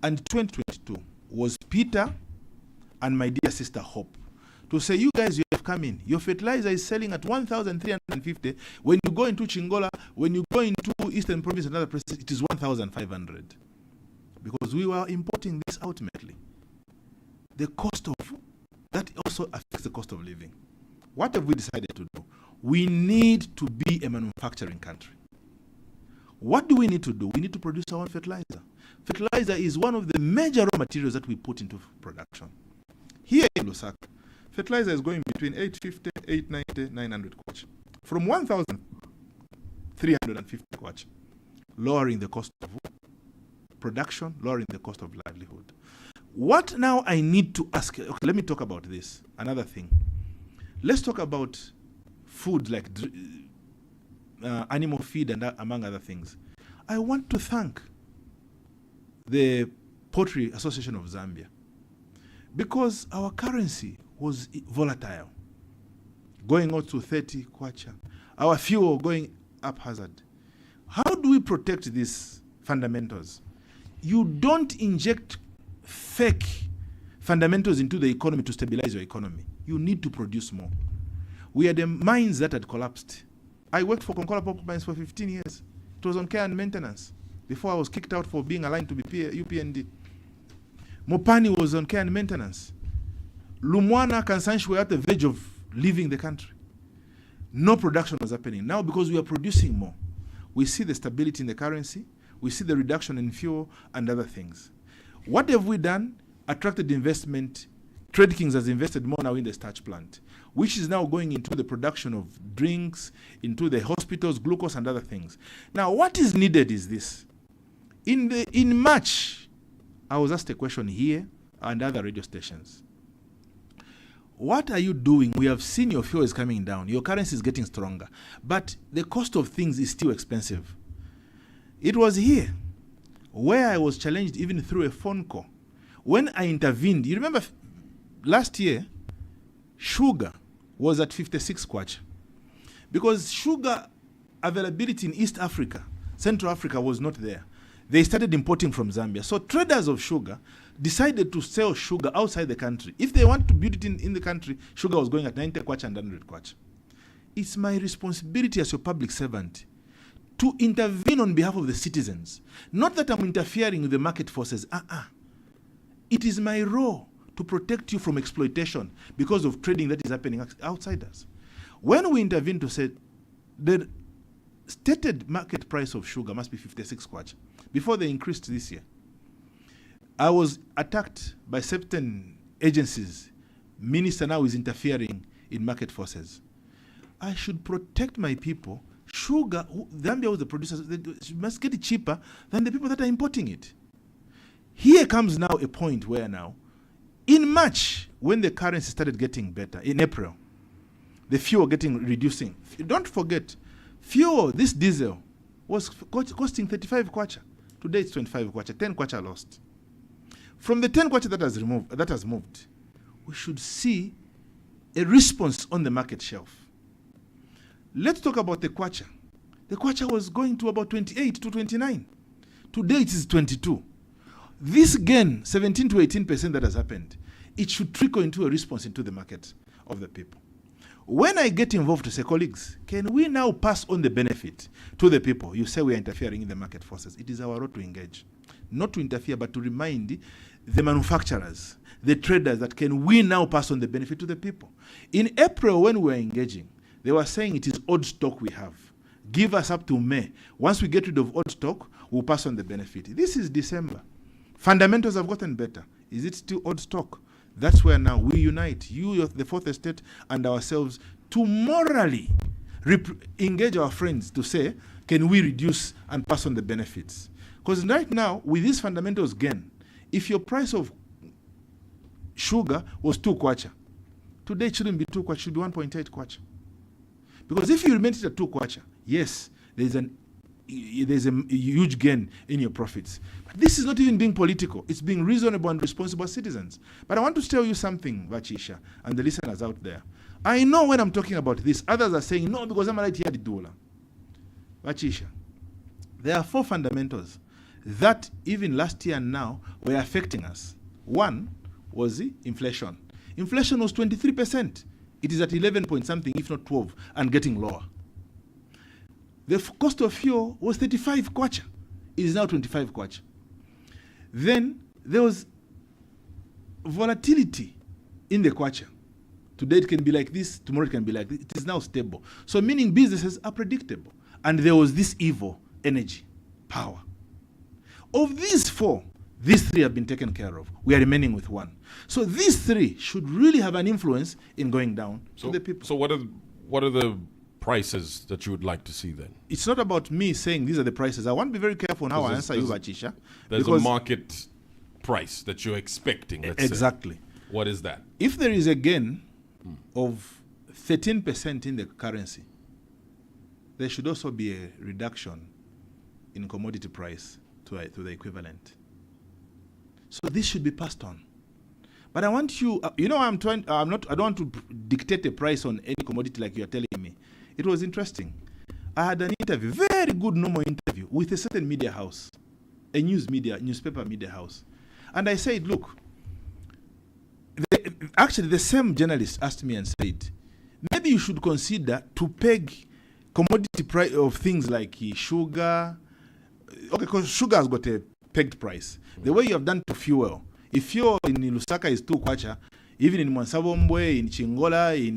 and 2022 was Peter and my dear sister Hope to say, you guys, you have come in. Your fertilizer is selling at 1,350. When you go into Chingola, when you go into Eastern Province and other places, it is 1,500. Because we were importing this ultimately. The cost of that also affects the cost of living. What have we decided to do? We need to be a manufacturing country. What do we need to do? We need to produce our own fertilizer. Fertilizer is one of the major raw materials that we put into production. Here in Lusaka, fertilizer is going between 850, 890, 900 kwacha. From 1,350 kwacha, lowering the cost of production, lowering the cost of livelihood. What now I need to ask, okay, let me talk about this, another thing. Let's talk about food like animal feed and among other things. I want to thank the Poultry Association of Zambia because our currency was volatile, going out to 30 kwacha, our fuel going haphazard. How do we protect these fundamentals? You don't inject fake fundamentals into the economy to stabilize your economy. You need to produce more. We had the mines that had collapsed. I worked for Concola Pop Mines for 15 years. It was on care and maintenance before I was kicked out for being aligned to be UPND. Mopani was on care and maintenance. Lumwana, Kansanshi were at the verge of leaving the country. No production was happening. Now, because we are producing more, we see the stability in the currency, we see the reduction in fuel and other things. What have we done? Attracted investment. Trade Kings has invested more now in the starch plant, which is now going into the production of drinks, into the hospitals, glucose and other things. Now, what is needed is this. In March, I was asked a question here and other radio stations. What are you doing? We have seen your fuel is coming down. Your currency is getting stronger. But the cost of things is still expensive. It was here where I was challenged even through a phone call. When I intervened, you remember last year, sugar was at 56 kwacha. Because sugar availability in East Africa, Central Africa was not there. They started importing from Zambia. So traders of sugar decided to sell sugar outside the country. If they want to build it in the country, sugar was going at 90 kwacha and 100 kwacha. It's my responsibility as your public servant to intervene on behalf of the citizens. Not that I'm interfering with the market forces. It is my role to protect you from exploitation because of trading that is happening outside us. When we intervene to say the stated market price of sugar must be 56 kwacha, before they increased this year, I was attacked by certain agencies. Minister now is interfering in market forces. I should protect my people. Sugar, Zambia was the producers, they must get it cheaper than the people that are importing it. Here comes now a point where now, in March, when the currency started getting better, in April, the fuel reducing. Don't forget, fuel, this diesel, was costing 35 kwacha. Today it's 25 kwacha, 10 kwacha lost. From the 10 kwacha that has moved, we should see a response on the market shelf. Let's talk about the kwacha. The kwacha was going to about 28 to 29. Today it is 22. This gain, 17 to 18% that has happened, it should trickle into a response into the market of the people. When I get involved to say, colleagues, can we now pass on the benefit to the people? You say we are interfering in the market forces. It is our role to engage. Not to interfere, but to remind the manufacturers, the traders, that can we now pass on the benefit to the people? In April, when we were engaging, they were saying it is old stock we have. Give us up to May. Once we get rid of old stock, we'll pass on the benefit. This is December. Fundamentals have gotten better. Is it still old stock? That's where now we unite, you, the Fourth Estate, and ourselves, to morally engage our friends to say, can we reduce and pass on the benefits? Because right now, with these fundamentals gain, if your price of sugar was 2 kwacha, today it shouldn't be 2 kwacha, it should be 1.8 kwacha. Because if you remain it at 2 kwacha, yes, there is an there's a huge gain in your profits. But this is not even being political. It's being reasonable and responsible citizens. But I want to tell you something, Vachisha, and the listeners out there. I know when I'm talking about this, others are saying, no, because I'm right here, the dollar. Vachisha, there are 4 fundamentals that even last year and now were affecting us. One was the inflation. Inflation was 23%. It is at 11 point something, if not 12, and getting lower. The cost of fuel was 35 kwacha. It is now 25 kwacha. Then there was volatility in the kwacha. Today it can be like this, tomorrow it can be like this. It is now stable. So meaning businesses are predictable. And there was this evil energy, power. Of these 4, these 3 have been taken care of. We are remaining with 1. So these 3 should really have an influence in going down to the people. So what are the prices that you would like to see then? It's not about me saying these are the prices. I want to be very careful on how I answer you, Vachisha. There's a market price that you're expecting, let's exactly. say. What is that? If there is a gain of 13% in the currency, there should also be a reduction in commodity price to the equivalent. So this should be passed on. But I want you, I don't want to dictate a price on any commodity like you're telling me. It was interesting. I had an interview, very good normal interview with a certain media house, a newspaper media house. And I said, look, actually the same journalist asked me and said, maybe you should consider to peg commodity price of things like sugar. Okay, because sugar has got a pegged price. The way you have done to fuel. If fuel in Lusaka is 2 kwacha, even in Mwansabombwe, in Chingola, in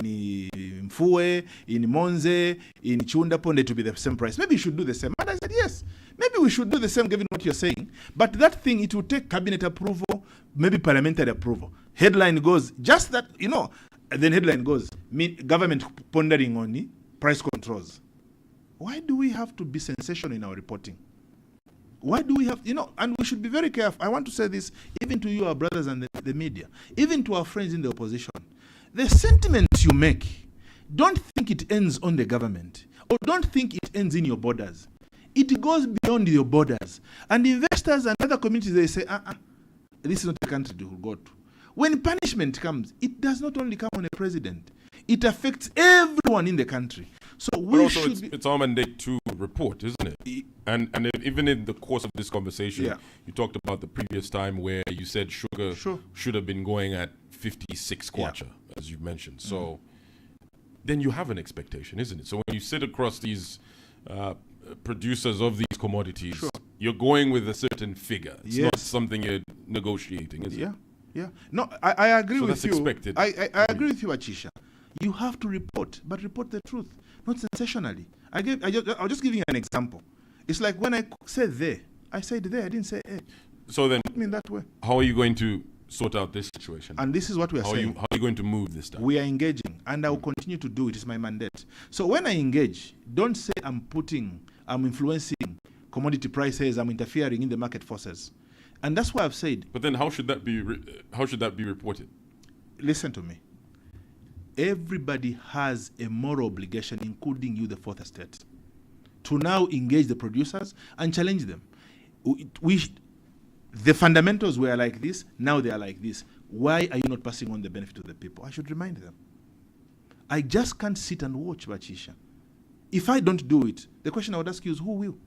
Mfue, in Monze, in Chundaponde, to be the same price. Maybe you should do the same. And I said, yes, maybe we should do the same given what you're saying. But that thing, it will take cabinet approval, maybe parliamentary approval. Headline goes, just that, then headline goes, government pondering on the price controls. Why do we have to be sensational in our reporting? Why do we have, and we should be very careful. I want to say this even to you, our brothers and the media, even to our friends in the opposition. The sentiments you make, don't think it ends on the government, or don't think it ends in your borders. It goes beyond your borders. And investors and other communities, they say, this is not the country to go to. When punishment comes, it does not only come on a president. It affects everyone in the country. So it's our mandate to report, isn't it? And even in the course of this conversation, you talked about the previous time where you said sugar should have been going at 56 kwacha, as you mentioned. So then you have an expectation, isn't it? So when you sit across these producers of these commodities, you're going with a certain figure. It's not something you're negotiating, is it? Yeah. No, I agree with you. So that's expected. I agree with you, Achisha. You have to report, but report the truth, not sensationally. I'll just give you an example. It's like when I said there, I said there, I didn't say So then, I mean that way. How are you going to sort out this situation? And this is what we are saying. How are you going to move this stuff? We are engaging, and I will continue to do it. It's my mandate. So when I engage, don't say I'm influencing commodity prices, I'm interfering in the market forces. And that's why I've said. But then how should that be reported? Listen to me. Everybody has a moral obligation, including you, the fourth estate, to now engage the producers and challenge them. The fundamentals were like this, now they are like this. Why are you not passing on the benefit to the people? I should remind them. I just can't sit and watch, Bachisha. If I don't do it, the question I would ask you is, who will?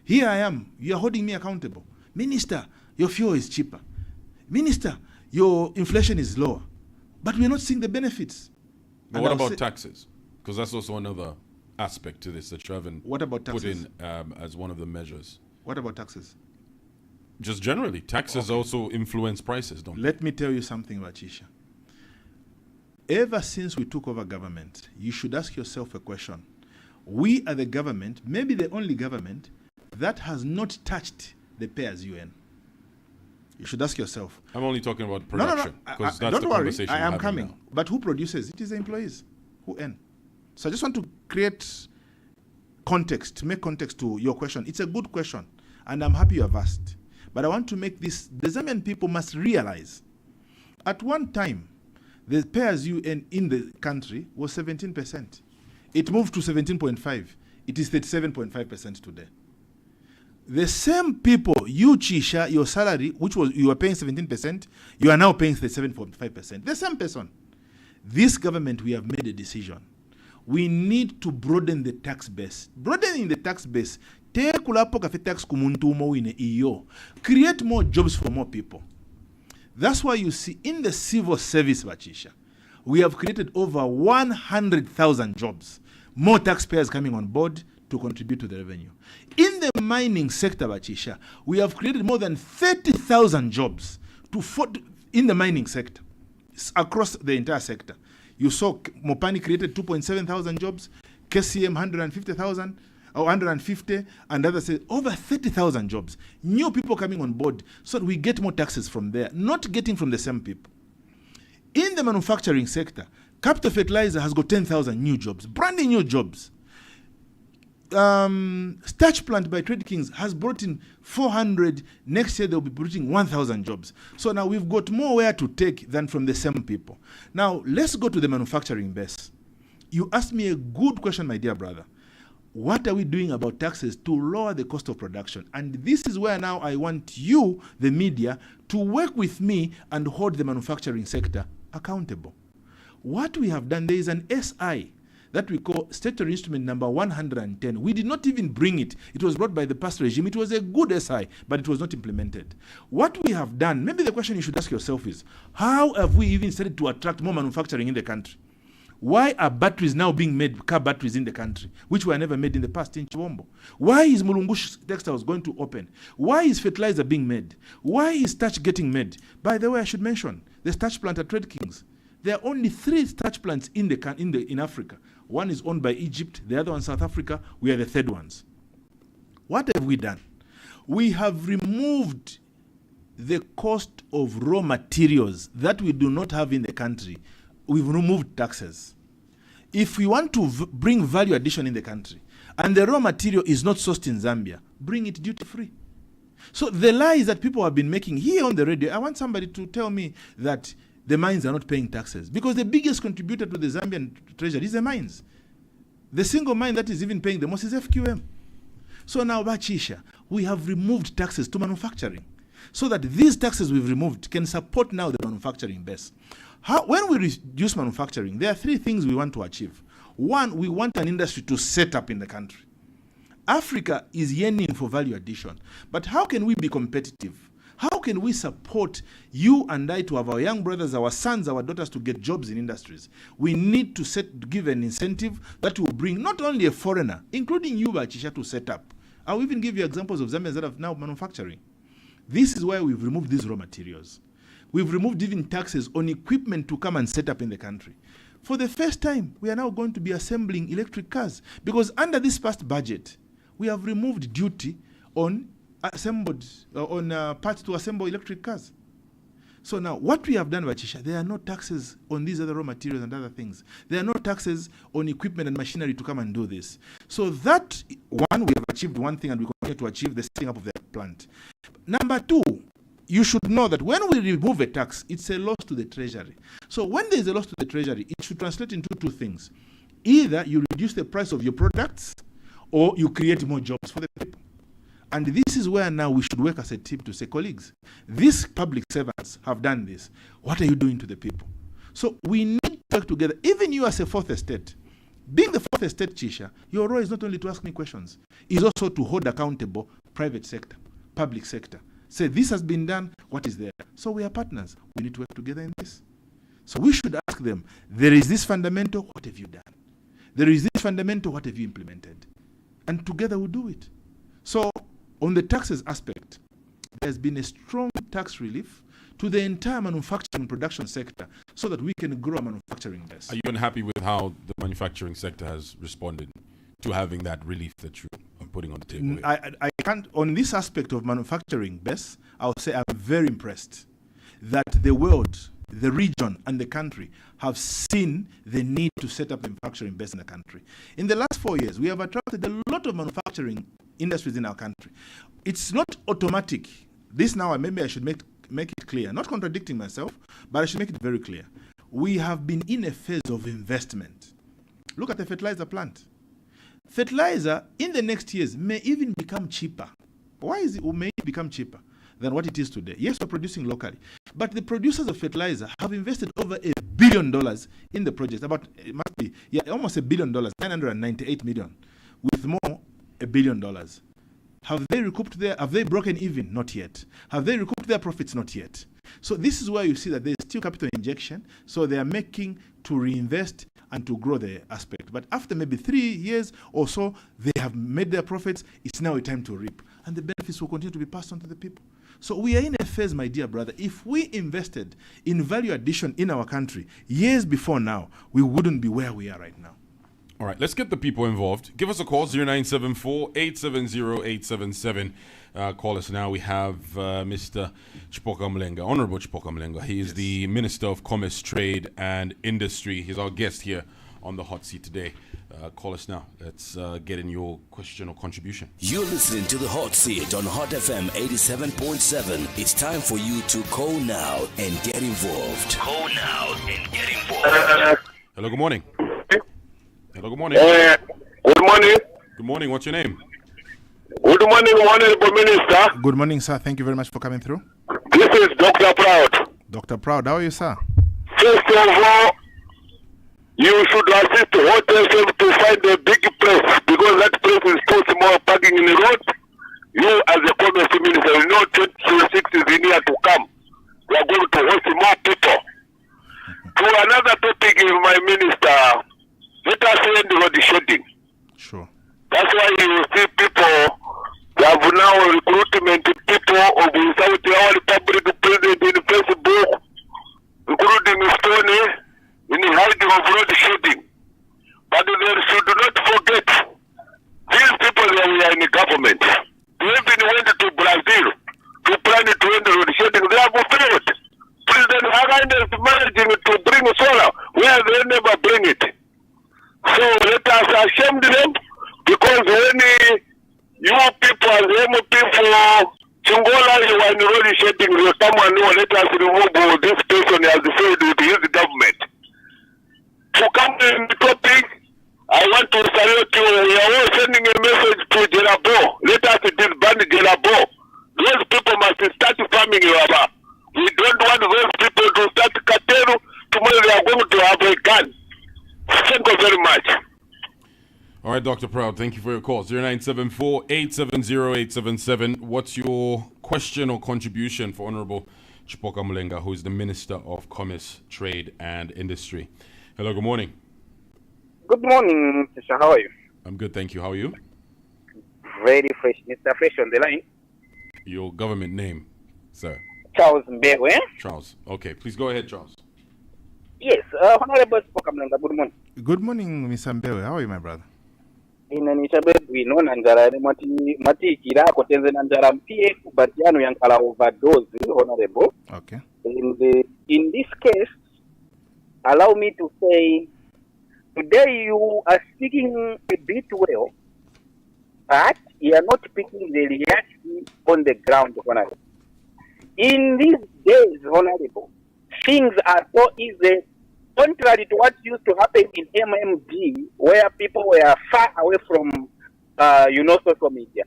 Here I am. You are holding me accountable. Minister, your fuel is cheaper. Minister, your inflation is lower. But we're not seeing the benefits. But what about taxes? Because that's also another aspect to this that you haven't put in as one of the measures. What about taxes? Just generally, taxes also influence prices, don't they? Let me tell you something, Bachisha. Ever since we took over government, you should ask yourself a question. We are the government, maybe the only government, that has not touched the pay-as-you-earn. You should ask yourself. I'm only talking about production. Because that's don't the worry, conversation I am having coming. now. But who produces? It is the employees who earn. So I just want to create context, make context to your question. It's a good question, and I'm happy you have asked. But I want to make this, the Zambian people must realize, at one time, the pay-as-you-earn in the country was 17%. It moved to 17.5. It is 37.5% today. The same people, you Chisha, your salary, which was you were paying 17%, you are now paying 37.5%. The same person. This government, we have made a decision. We need to broaden the tax base. Broadening the tax base, take ulapo kafe tax kumuntu mo wine iyo. Create more jobs for more people. That's why you see in the civil service, Bachisha, we have created over 100,000 jobs. More taxpayers coming on board to contribute to the revenue. In the mining sector, Bachisha, we have created more than 30,000 jobs in the mining sector, across the entire sector. You saw Mopani created 2.7 thousand jobs, KCM 150,000, or 150, and others say over 30,000 jobs. New people coming on board, so that we get more taxes from there, not getting from the same people. In the manufacturing sector, Capital Fertilizer has got 10,000 new jobs, brand new jobs. Starch plant by Trade Kings has brought in 400. Next year they'll be bringing 1,000 jobs. So now we've got more where to take than from the same people. Now let's go to the manufacturing base. You asked me a good question, my dear brother. What are we doing about taxes to lower the cost of production? And this is where now I want you, the media, to work with me and hold the manufacturing sector accountable. What we have done, there is an SI that we call statutory instrument number 110. We did not even bring it. It was brought by the past regime. It was a good SI, but it was not implemented. What we have done, maybe the question you should ask yourself is, how have we even started to attract more manufacturing in the country? Why are batteries now being made, car batteries in the country, which were never made in the past in Chibombo? Why is Mulungush Textiles going to open? Why is fertilizer being made? Why is starch getting made? By the way, I should mention the starch plant at Trade Kings. There are only 3 starch plants in Africa. One is owned by Egypt, the other one South Africa. We are the third ones. What have we done? We have removed the cost of raw materials that we do not have in the country. We've removed taxes. If we want to bring value addition in the country, and the raw material is not sourced in Zambia, bring it duty-free. So the lies that people have been making here on the radio, I want somebody to tell me that the mines are not paying taxes, because the biggest contributor to the Zambian treasury is the mines. The single mine that is even paying the most is FQM. So now, Bachisha, we have removed taxes to manufacturing, so that these taxes we've removed can support now the manufacturing base. When we reduce manufacturing, there are 3 things we want to achieve. One, we want an industry to set up in the country. Africa is yearning for value addition, but how can we be competitive? How can we support you and I to have our young brothers, our sons, our daughters to get jobs in industries? We need to give an incentive that will bring not only a foreigner, including you, Bachisha, to set up. I'll even give you examples of Zambians that have now manufacturing. This is why we've removed these raw materials. We've removed even taxes on equipment to come and set up in the country. For the first time, we are now going to be assembling electric cars, because under this past budget, we have removed duty on parts to assemble electric cars. So now, what we have done, Bachisha, there are no taxes on these other raw materials and other things. There are no taxes on equipment and machinery to come and do this. So that, one, we have achieved one thing, and we continue to achieve the setting up of the plant. Number 2, you should know that when we remove a tax, it's a loss to the treasury. So when there is a loss to the treasury, it should translate into 2 things. Either you reduce the price of your products, or you create more jobs for the people. And this is where now we should work as a team to say, colleagues, these public servants have done this. What are you doing to the people? So we need to work together. Even you as a 4th estate, being the 4th estate, Chisha, your role is not only to ask me questions, it's also to hold accountable private sector, public sector. Say, this has been done, what is there? So we are partners. We need to work together in this. So we should ask them, there is this fundamental, what have you done? There is this fundamental, what have you implemented? And together we'll do it. So on the taxes aspect, there's been a strong tax relief to the entire manufacturing production sector, so that we can grow a manufacturing base. Are you unhappy with how the manufacturing sector has responded to having that relief that you are putting on the table here? I can't, on this aspect of manufacturing base, I'll say I'm very impressed that the world, the region, and the country have seen the need to set up a manufacturing base in the country. In the last 4 years, we have attracted a lot of manufacturing industries in our country. It's not automatic. This now, maybe I should make it clear, not contradicting myself, but I should make it very clear. We have been in a phase of investment. Look at the fertilizer plant. Fertilizer in the next years may even become cheaper Why is it? May it become cheaper than what it is today? Yes, we're producing locally, but the producers of fertilizer have invested over $1 billion in the project. It must be almost $1 billion, 998 million, with more $1 billion. Have they recouped have they broken even? Not yet. Have they recouped their profits? Not yet. So this is where you see that there's still capital injection. So they are making to reinvest and to grow the aspect. But after maybe 3 years or so, they have made their profits. It's now a time to reap. And the benefits will continue to be passed on to the people. So we are in a phase, my dear brother. If we invested in value addition in our country years before now, we wouldn't be where we are right now. All right, let's get the people involved. Give us a call, 0974-870-877. Call us now. We have Mr. Chipoka Mulenga, Honorable Chipoka Mulenga. He is the Minister of Commerce, Trade and Industry. He's our guest here on the hot seat today. Call us now. Let's get in your question or contribution. You're listening to the hot seat on Hot FM 87.7. It's time for you to call now and get involved. Call now and get involved. Hello, good morning. Hello, good morning. Good morning. Good morning. What's your name? Good morning, Honorable Minister. Good morning, sir. Thank you very much for coming through. This is Dr. Proud. Dr. Proud, how are you, sir? First of all, you should assist Hot FM to find a big place because that place is too small, parking in the road. You, as a commerce minister, you know 2026 is in here to come. We are going to host more people. To another topic, my minister, let us end road shedding. Sure. That's why you see people, they have now recruitment people of the South Republic President in Facebook, including Stony, in the hiding of road shedding. But they should not forget, these people that we are in the government, they even went to Brazil to plan to end road shedding. They have failed. President Hagan is managing to bring solar where they never bring it. So let us ashame them, because when you people as them people, Chingola, you are in road shedding, someone know, let us remove this person as failed with his government. To come in the topic, I want to salute you. We are all sending a message to Jelabo. Let us disband Jelabo. Those people must start farming Yoruba. We don't want those people to start Kateru. Tomorrow they are going to have a gun. Thank you very much. All right, Dr. Proud, thank you for your call. 0974-870-877. What's your question or contribution for Honorable Chipoka Mulenga, who is the Minister of Commerce, Trade and Industry? Hello, good morning. Good morning, Mr. How are you? I'm good, thank you. How are you? Very fresh. Mr. Fresh on the line. Your government name, sir? Charles Mbewe. Charles. Okay, please go ahead, Charles. Yes, Honorable Chipoka Mulenga, good morning. Good morning, Mr. Mbewe. How are you, my brother? Inanishabe bwino nanjara mati kira kotenze nanjara mpie kubatiano yankala overdose, Honorable. Okay. In this case, allow me to say, today you are speaking a bit well, but you are not picking the reality on the ground, Honorable. In these days, Honorable, things are so easy, contrary to what used to happen in MMD, where people were far away from, social media.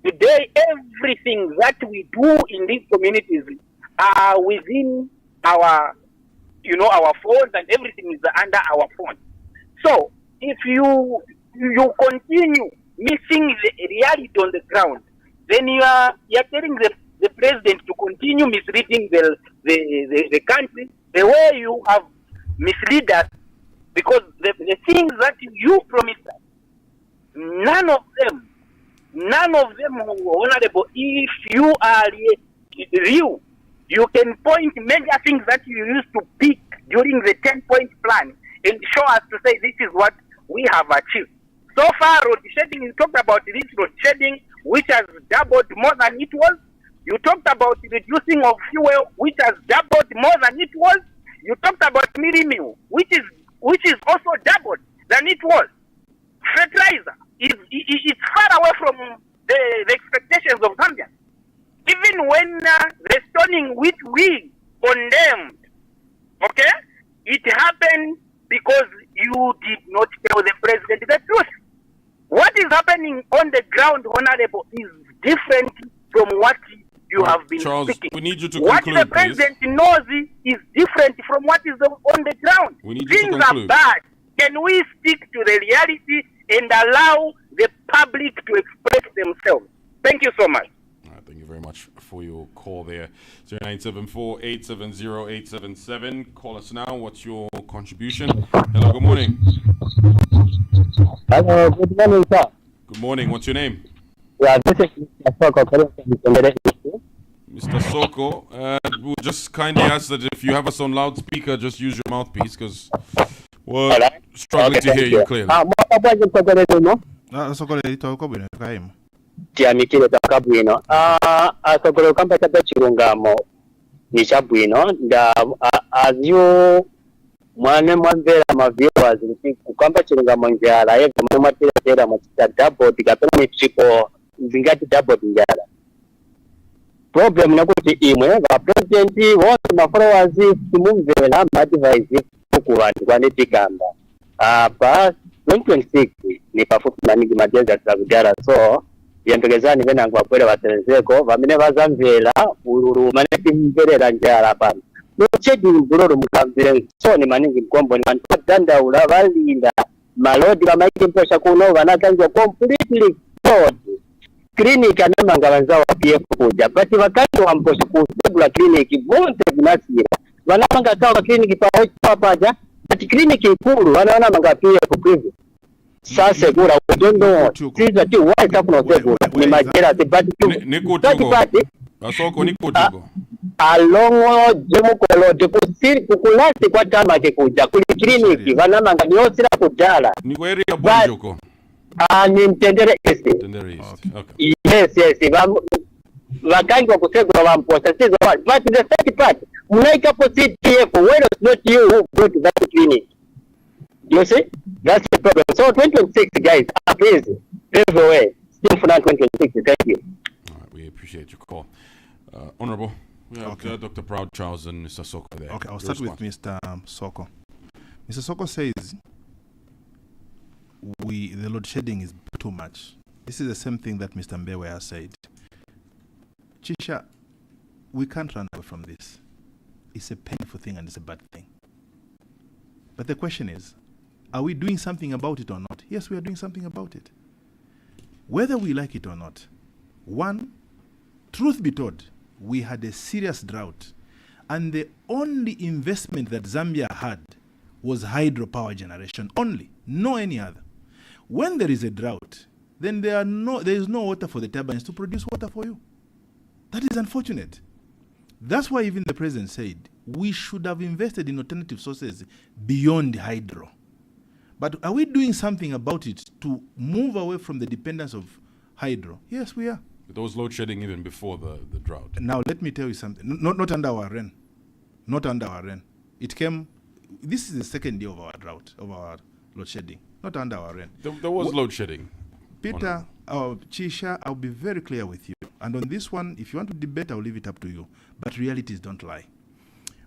Today, everything that we do in these communities are within our phones, and everything is under our phone. So, if you continue missing the reality on the ground, then you are telling the president to continue misleading the country the way you have misled us, because the things that you promised us, none of them Honorable. If you are real, you can point major things that you used to pick during the 10-point plan and show us to say this is what we have achieved. So far, road shedding, you talked about this road shedding, which has doubled more than it was. You talked about reducing of fuel, which has doubled more than it was. You talked about meal, which is also doubled than it was. Fertilizer is far away from the expectations of Zambians. Even when the stoning which we condemned, okay, it happened because you did not tell the president the truth. What is happening on the ground, Honorable, is different been Charles, speaking. we need you to What conclude, the president knows is different from what is on the ground. We need you to Things are conclude. bad. Can we stick to the reality and allow the public to express themselves? Thank you so much. All right, thank you very much for your call there. 0974-870-877. Call us now. What's your contribution? Hello, good morning. Hello, good morning, sir. Good morning. What's your name? Yeah, this is Mr. Soko calling from the issue. Mr. Soko, we'll just kindly ask that if you have us on loudspeaker, just use your mouthpiece because we're struggling to hear you clearly. Mwakapaje mtokoleze no? Sokole litoko bwino kaimu. Tiamikile takabwino. Sokole kamba chapa chirungamo ni chabwino nda azyo mwane mwambera maviewers kukamba chirungamo njala yeve mwane mwatira tera mwatita double tikapena mitripo zingati double njala. Problem nakuti imwe va president wose ma followers simumvera ma advice kuvantu kwanetikamba. Pa 2026 ni pafupi maningi majeza takudara so yembekezani venangu vakwere vaterezeko vamene vazamvera ululu maneti mverera njala pano nochedi mbulolo mukamvire so ni maningi mkombo ni vantu vadandaula valinda malodi vamaike mposha kuno vanakanjwa completely closed. Clinic anamanga vanzawa PF kuja but wakati wa mposha kusegula clinic bonte vinasira vanamanga kawa clinic paja but clinic ikulu wanaona manga PF private. Sasa gura we don't know siza ti why takuno segula ni majera tibati Niko tugo. Asoko niko tugo. Alongo jemukolo dekusiri kukulasi kwa tama kekuja kuli clinic vanamanga niosira kujala Niko area bonjoko. Ni mtendere esi. Tendere East. Okay. Yes. Vakangi wa kusegula wamposa sizo but the second part munaika po CTF when it's not you who go to that clinic. You see? That's the problem. So 2026 guys, please, everywhere. Still for 2026. Thank you. All right, we appreciate your call. Honorable, we have Dr. Proud Charles and Mr. Soko there. Okay, I'll start with Mr. Soko. Mr. Soko says the load shedding is too much. This is the same thing that Mr. Mbewe has said. Chisha, we can't run away from this. It's a painful thing and it's a bad thing. But the question is, are we doing something about it or not? Yes, we are doing something about it. Whether we like it or not. One, truth be told, we had a serious drought. And the only investment that Zambia had was hydropower generation only, no any other. When there is a drought, then there is no water for the turbines to produce water for you. That is unfortunate. That's why even the president said we should have invested in alternative sources beyond hydro. But are we doing something about it to move away from the dependence of hydro? Yes, we are. There was load shedding even before the drought. Now, let me tell you something. Not under our reign. Not under our reign. It came, this is the second year of our drought, of our load shedding. Not under our reign. There was load shedding. Peter, Chisha, I'll be very clear with you. And on this one, if you want to debate, I'll leave it up to you. But realities don't lie.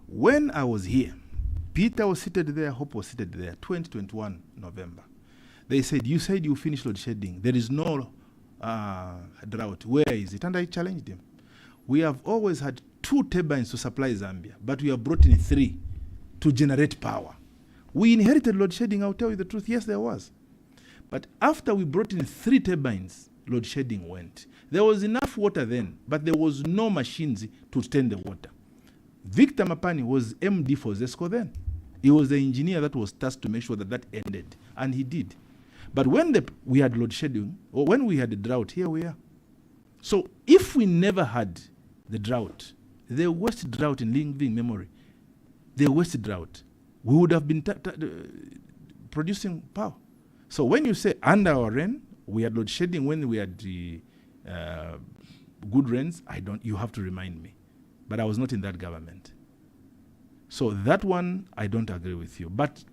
When I was here, Peter was seated there, Hope was seated there, 2021 November. They said, you said you finished load shedding. There is no drought. Where is it? And I challenged him. We have always had 2 turbines to supply Zambia, but we have brought in 3 to generate power. We inherited load shedding, I'll tell you the truth. Yes, there was. But after we brought in 3 turbines, load shedding went. There was enough water then, but there was no machines to turn the water. Victor Mapani was MD for ZESCO then. He was the engineer that was tasked to make sure that that ended, and he did. But when we had load shedding, or when we had a drought, here we are. So if we never had the drought, the worst drought in living memory, the worst drought, we would have been producing power. So when you say under our reign, we had load shedding when we had the good rains, you have to remind me. But I was not in that government. So that one, I don't agree with you. But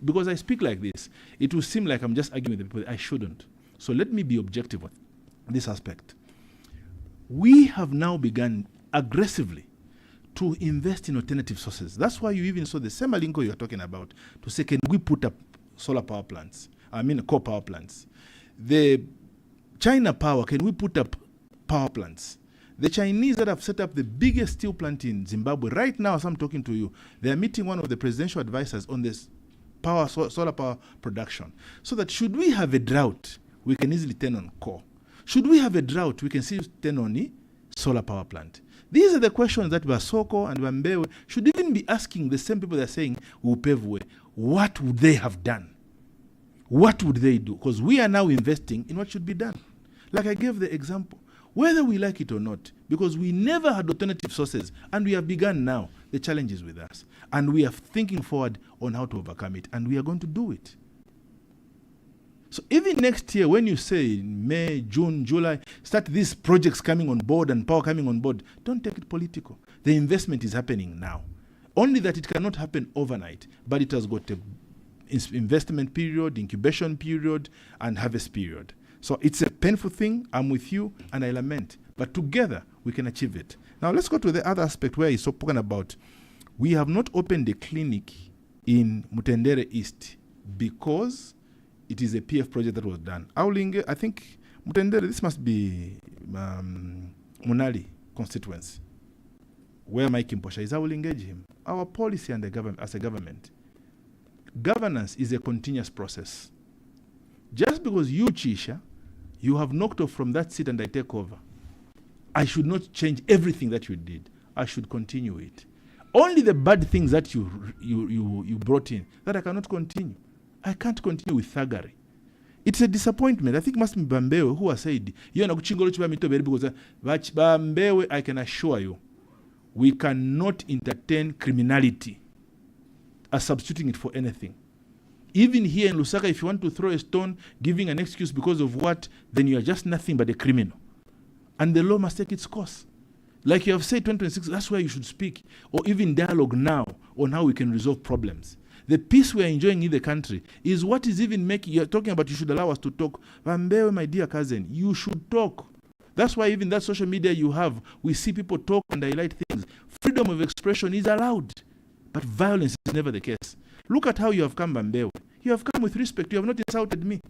because I speak like this, it will seem like I'm just arguing with the people. I shouldn't. So let me be objective with this aspect. We have now begun aggressively to invest in alternative sources. That's why you even saw the Semalinko you're talking about, to say, can we put up solar power plants? Coal power plants. The China power, can we put up power plants? The Chinese that have set up the biggest steel plant in Zimbabwe, right now as I'm talking to you, they are meeting one of the presidential advisors on this solar power production. So that should we have a drought, we can easily turn on coal. Should we have a drought, we can still turn on the solar power plant. These are the questions that Basoko and Bambewe should even be asking the same people that are saying we'll pave way. What would they have done? What would they do? Because we are now investing in what should be done. Like I gave the example, whether we like it or not, because we never had alternative sources, and we have begun now, the challenge is with us. And we are thinking forward on how to overcome it, and we are going to do it. So even next year, when you say May, June, July, start these projects coming on board and power coming on board, don't take it political. The investment is happening now. Only that it cannot happen overnight, but it has got an investment period, incubation period, and harvest period. So it's a painful thing. I'm with you, and I lament. But together, we can achieve it. Now, let's go to the other aspect where he's spoken about. We have not opened a clinic in Mutendere East because it is a PF project that was done. Aulinge, I think Mutendere, this must be Munali constituency, where Mike Imposha is. I will engage him. Our policy and the government, as a government, governance is a continuous process. Just because you, Chisha, you have knocked off from that seat and I take over, I should not change everything that you did. I should continue it. Only the bad things that you brought in, that I cannot continue. I can't continue with thuggery. It's a disappointment. I think it must be Bambewe who has said, because Bambewe, I can assure you, we cannot entertain criminality as substituting it for anything. Even here in Lusaka, if you want to throw a stone, giving an excuse because of what, then you are just nothing but a criminal. And the law must take its course. Like you have said, 2026, that's where you should speak, or even dialogue now on how we can resolve problems. The peace we are enjoying in the country is what is even making, you're talking about you should allow us to talk. Bambewe, my dear cousin, you should talk. That's why even that social media you have, we see people talk and highlight things. Freedom of expression is allowed, but violence is never the case. Look at how you have come, Bambewe. You have come with respect. You have not insulted me.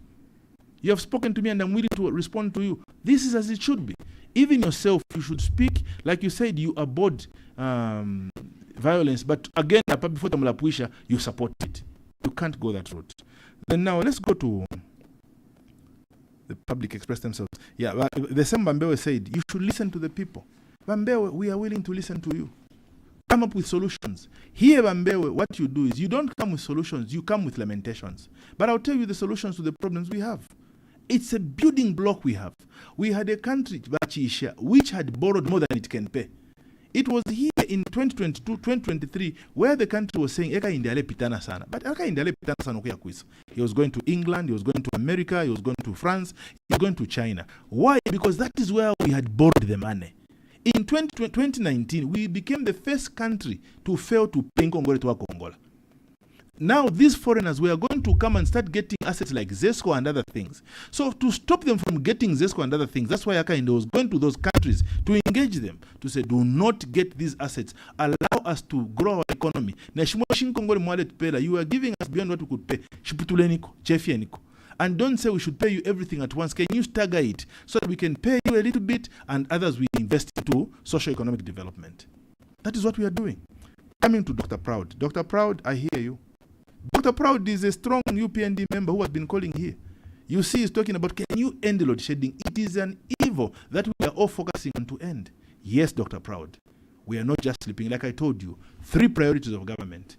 You have spoken to me and I'm willing to respond to you. This is as it should be. Even yourself, you should speak. Like you said, you abhorred violence, but again, before Tamulapuisha, you support it. You can't go that route. Then now, let's go to the public express themselves. Yeah, the same Bambewe said, you should listen to the people. Bambewe, we are willing to listen to you. Come up with solutions. Here, Bambewe, what you do is you don't come with solutions, you come with lamentations. But I'll tell you the solutions to the problems we have. It's a building block we have. We had a country, which had borrowed more than it can pay. It was here in 2022, 2023, where the country was saying, Eka indale pitana sana. But Eka indale pitana sana kuya kuisa. He was going to England, he was going to America, he was going to France, he was going to China. Why? Because that is where we had borrowed the money. In 2019, we became the first country to fail to pay Kongole to Kongola. Now, these foreigners were going to come and start getting assets like Zesco and other things. So, to stop them from getting Zesco and other things, that's why Akainde was going to those countries to engage them, to say, do not get these assets. Allow us to grow our economy. You are giving us beyond what we could pay. And don't say we should pay you everything at once. Can you stagger it so that we can pay you a little bit and others we invest into socio-economic development? That is what we are doing. Coming to Dr. Proud. Dr. Proud, I hear you. Dr. Proud is a strong UPND member who has been calling here. You see, he's talking about, can you end the load shedding? It is an evil that we are all focusing on to end. Yes, Dr. Proud. We are not just sleeping. Like I told you, 3 priorities of government.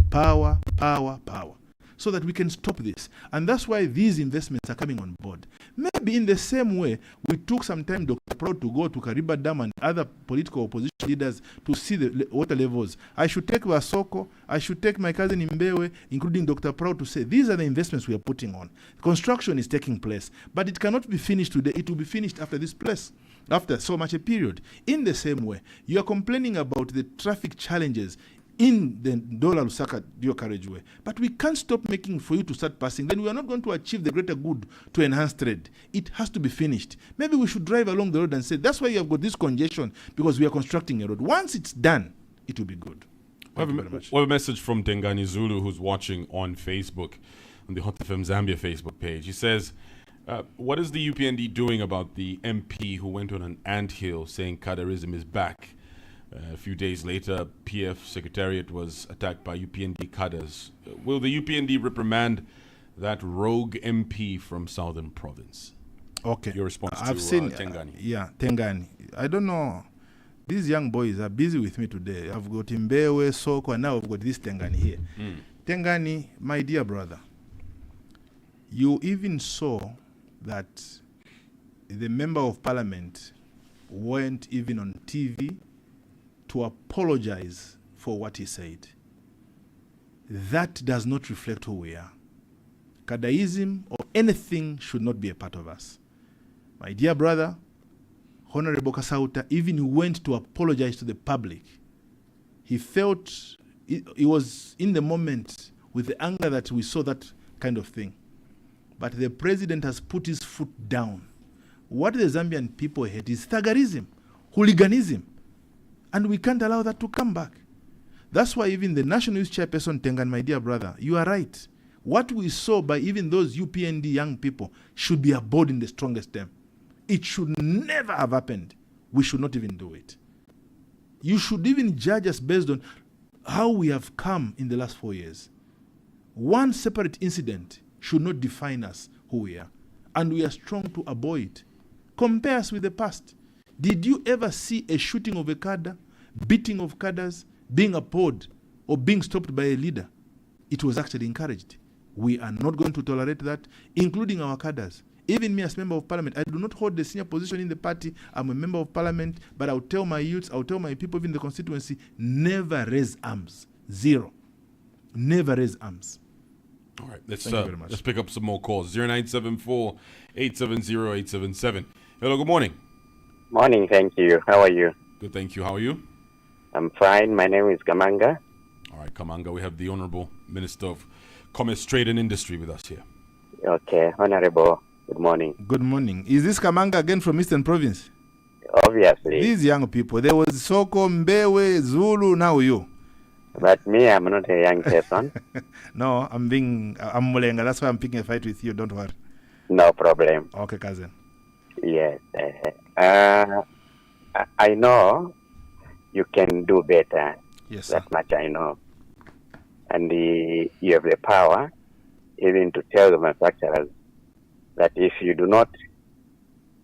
Power, power, power. So that we can stop this. And that's why these investments are coming on board. Maybe in the same way, we took some time, Dr. Proud, to go to Kariba Dam and other political opposition leaders to see the water levels. I should take Wasoko, I should take my cousin Imbewe, including Dr. Proud, to say, these are the investments we are putting on. Construction is taking place, but it cannot be finished today. It will be finished after this place, after so much a period. In the same way, you are complaining about the traffic challenges in the Dola Lusaka dual carriageway. But we can't stop making for you to start passing. Then we are not going to achieve the greater good to enhance trade. It has to be finished. Maybe we should drive along the road and say, that's why you have got this congestion, because we are constructing a road. Once it's done, it will be good. We have a message from Tengani Zulu, who's watching on Facebook, on the Hot FM Zambia Facebook page. He says, What is the UPND doing about the MP who went on an anthill saying Kadarism is back? A few days later, PF Secretariat was attacked by UPND cadres. Will the UPND reprimand that rogue MP from Southern Province? Okay. Your response I've to seen, Tengani. Tengani. I don't know. These young boys are busy with me today. I've got Mbewe, Soko, and now I've got this Tengani here. Tengani, my dear brother, you even saw that the member of parliament went even on TV to apologize for what he said. That does not reflect who we are. Kadaism or anything should not be a part of us. My dear brother, Honorable Kasauta even went to apologize to the public. He felt, he was in the moment with the anger that we saw that kind of thing. But the president has put his foot down. What the Zambian people hate is thuggerism, hooliganism. And we can't allow that to come back. That's why even the National Youth Chairperson, Tengan, my dear brother, you are right. What we saw by even those UPND young people should be abhorred in the strongest term. It should never have happened. We should not even do it. You should even judge us based on how we have come in the last 4 years. One separate incident should not define us who we are. And we are strong to avoid. Compare us with the past. Did you ever see a shooting of a cadre, beating of cadres, being abhorred, or being stopped by a leader? It was actually encouraged. We are not going to tolerate that, including our cadres. Even me as member of parliament, I do not hold the senior position in the party. I'm a member of parliament, but I'll tell my youths, I'll tell my people in the constituency, never raise arms. Zero. Never raise arms. All right, let's pick up some more calls. 0974-870-877. Hello, good morning. Morning, thank you. How are you? Good, thank you. How are you? I'm fine. My name is Kamanga. All right, Kamanga, we have the Honorable Minister of Commerce, Trade and Industry with us here. Okay, Honorable. Good morning. Good morning. Is this Kamanga again from Eastern Province? Obviously. These young people. There was Soko, Mbewe, Zulu, now you. But me, I'm not a young person. No, I'm Mulenga. That's why I'm picking a fight with you. Don't worry. No problem. Okay, cousin. Yes. I know you can do better. Yes, that sir. much I know. And you have the power even to tell the manufacturers that if you do not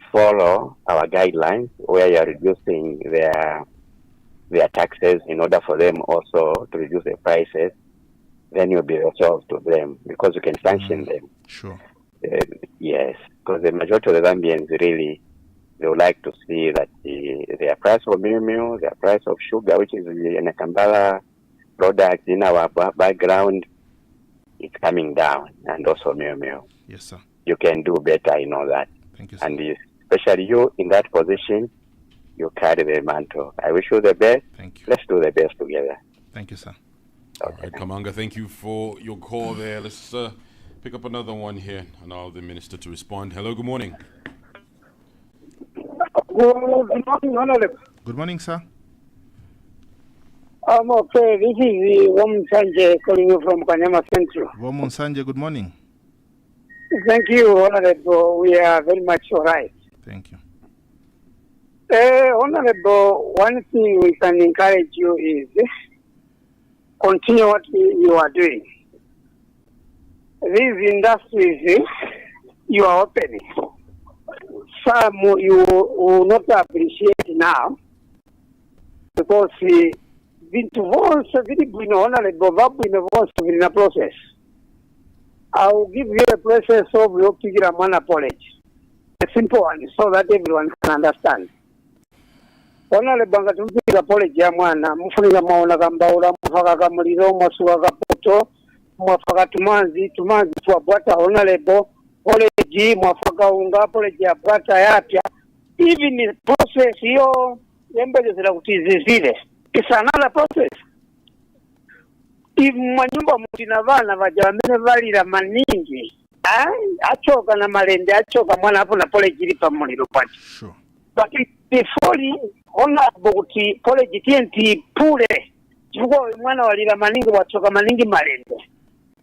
follow our guidelines where you are reducing their taxes in order for them also to reduce their prices, then you'll be resolved to them because you can sanction them. Sure. Yes, because the majority of the Zambians really, they would like to see that their price of meal, their price of sugar, which is in a Kambala product in our background, it's coming down, and also meal. Yes, sir. You can do better, I know that. Thank you, sir. And especially you in that position, you carry the mantle. I wish you the best. Thank you. Let's do the best together. Thank you, sir. All right, Kamanga, thank you for your call there. Let's pick up another one here and allow the minister to respond. Hello, good morning. Good morning, Honorable. Good morning, sir. I'm okay. This is Womun Sanje calling you from Kanyama Central. Womun Sanje, good morning. Thank you, Honorable. We are very much all right. Thank you. Honorable, one thing we can encourage you is continue what you are doing. These industries you are opening, some you will not appreciate now because vintu vonse vili bwino Honorable vabwino vonse vili na process. I will give you a process of your one apology. A simple one so that everyone can understand. Honorable nga tumpigira apology ya mwana mufunira maona kambaula mufaka kamuliro mwasuka kapoto mwafaka tumanzi tuwabwata Honorable apology mwafaka unga apology ya bwata yapya. Even the process hiyo yembelezera kutizizile. It's another process. If manyumba mutina vana vajamene valira maningi achoka na malende achoka mwana hapo na pole jilipa muliro pati. Sure. But before Honorable kuti pole jitienti pule chukua mwana walira maningi wachoka maningi malende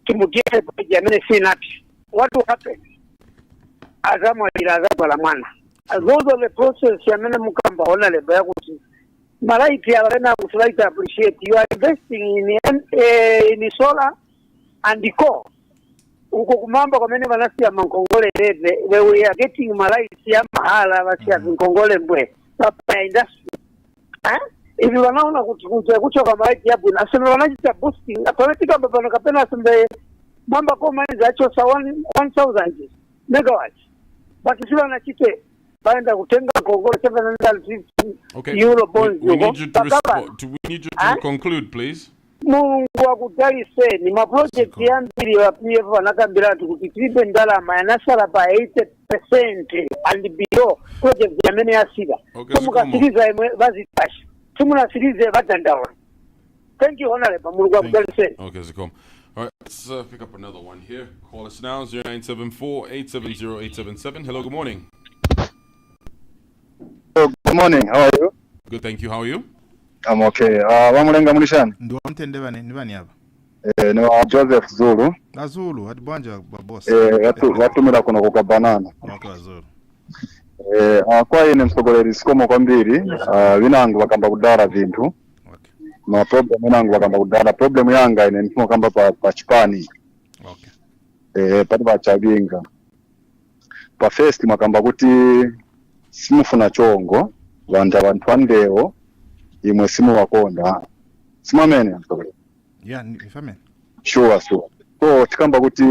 kimugire pole jamene sinapi. What will happen? azamwalira azagwala mwana. Those are the process yamene mukamba honorable yakuti malaiti abalena kusilaita appreciate you are investing in solar and the coal. Uko kumamba kwa mene banasiya mankongole rede we are getting malaiti ya mahala basiya mankongole mbwe papa industry. If you wanaona kuchoka malaiti yabu nasema wanajita boosting automatically baba kapena asembe mamba kwa mani zacho sa 1000 megawatts but sila wanachite baenda kutenga kongole 750 euro bonds. We need you to respond. We need you to conclude, please. Mungu akutalitse ni maproject yambiri wa PF wanakambira kuti tripe ndalama yanasala pa 80% and below project yamene yasira. Mukasiriza bazitasha. Simunasirize batandawa. Thank you, Honorable. Mungu akutalitse. Okay, Zikom. All right, let's pick up another one here. Call us now, 0974-870-877. Hello, good morning. Good morning, how are you? Good, thank you. How are you? I'm okay. Mulenga mulishani? Ndo mtende bani hapa? Ni wa Joseph Zulu. Zulu, atibwanja boss. Watumira kuno kwa banana. Okay, Zulu. Kwa yene msogoleri sikomo kwambiri, winangu wakamba kudara vintu. Okay. Na problem winangu wakamba kudara. Problem yanga ine nifimo kamba pa chipani. Okay. Pati pa chabinga. Pa first makamba kuti simufuna chongo, vantu andeo, imwe simu wakonda. Simamene msogoleri? Yeah, nifame. Sure. So tikamba kuti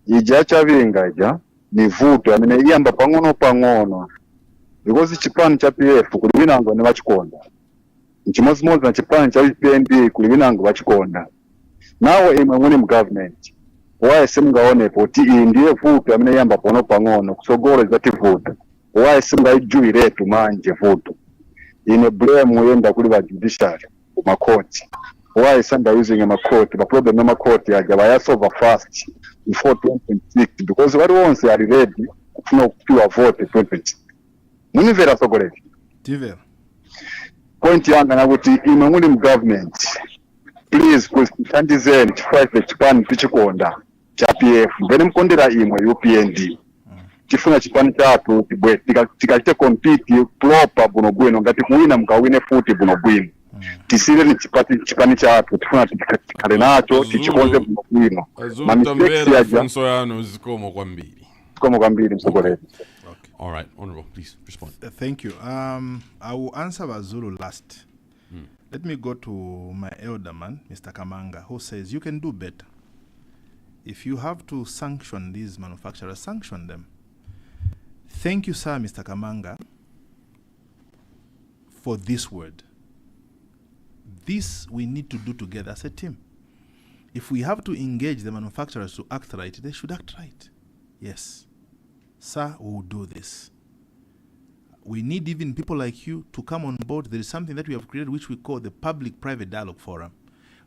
ija chavinga ija ni vuto amene iyamba pang'ono because chipani cha PF kuli winango ne vachikonda nchimozimozi na chipani cha PND kuli winango vachikonda nawo imwe muni mu government waye simungaonepo kuti iyi ndiye vuto amene iyamba pang'ono kusogolo zati vuto waye simungaijuwiretu manje vuto ine blame yenda kuli va judiciary kumakoti why Sanda using a court, the problem of court, I solve fast before 2026 because what once are ready to pure vote 2020. Munivera sogole. Tivera. Point young and I would in a government. Please, Tandizen, private Japan, Pichikonda, JPF, Venom Kondera Imo, UPND. Chifuna chipani chatu, tikate compete proper Bunobwino, that if we win futi Bunobwino. Tisire ni chipani chatu tifuna tikale nacho tichikonze bwino manifesto ya funso yano zikomo kwambiri msogolezi. All right, honorable, please respond. Thank you. I will answer Bazulu last. Let me go to my elder man, Mr. Kamanga, who says you can do better. If you have to sanction these manufacturers, sanction them. Thank you, sir, Mr. Kamanga, for this word. This we need to do together as a team. If we have to engage the manufacturers to act right, they should act right. Yes. Sir, we will do this. We need even people like you to come on board. There is something that we have created which we call the Public-Private Dialogue Forum,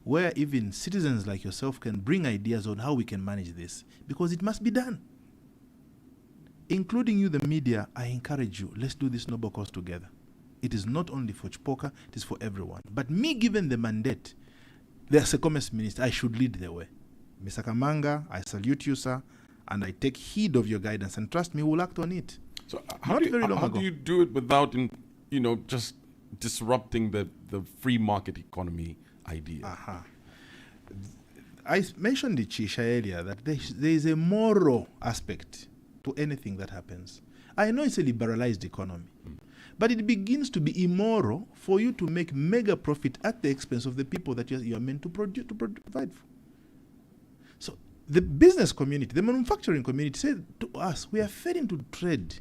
where even citizens like yourself can bring ideas on how we can manage this, because it must be done. Including you, the media, I encourage you, let's do this noble cause together. It is not only for Chipoka, it is for everyone. But me given the mandate, as a commerce minister, I should lead the way. Mr. Kamanga, I salute you, sir, and I take heed of your guidance. And trust me, we'll act on it. So how do you do it without, just disrupting the free market economy idea? I mentioned it, Chisha, earlier, that there is a moral aspect to anything that happens. I know it's a liberalized economy. But it begins to be immoral for you to make mega profit at the expense of the people that you are meant to provide for. So the business community, the manufacturing community said to us, we are failing to trade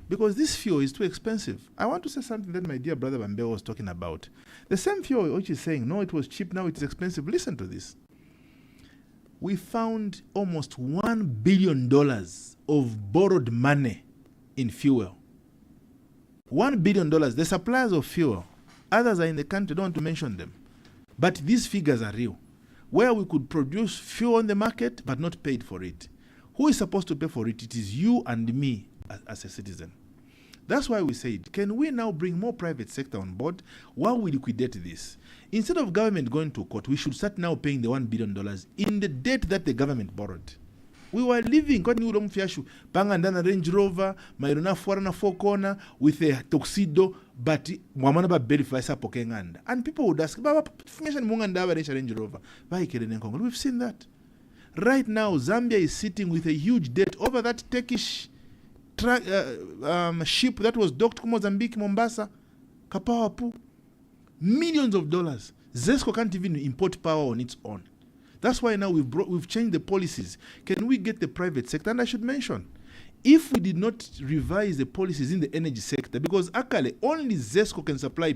because this fuel is too expensive. I want to say something that my dear brother Bambe was talking about. The same fuel which is saying, no, it was cheap, now it is expensive. Listen to this. We found almost $1 billion of borrowed money in fuel. $1 billion, the suppliers of fuel, others are in the country, don't want to mention them. But these figures are real. Where we could produce fuel on the market, but not paid for it. Who is supposed to pay for it? It is you and me as a citizen. That's why we said, can we now bring more private sector on board while we liquidate this? Instead of government going to court, we should start now paying the $1 billion in the debt that the government borrowed. We were living kwani ulo mfiashu panga ndana Range Rover mairona fuara na four corner with a tuxedo but mwamana ba belly fly pokenganda, and people would ask baba fungesha ni munga ndaba Range Rover vai kelene Congo. We've seen that. Right now Zambia is sitting with a huge debt over that Turkish ship that was docked to Mozambique, Mombasa, Kapawapu. Millions of dollars. ZESCO can't even import power on its own. That's why now we've changed the policies. Can we get the private sector? And I should mention, if we did not revise the policies in the energy sector, because actually only ZESCO can supply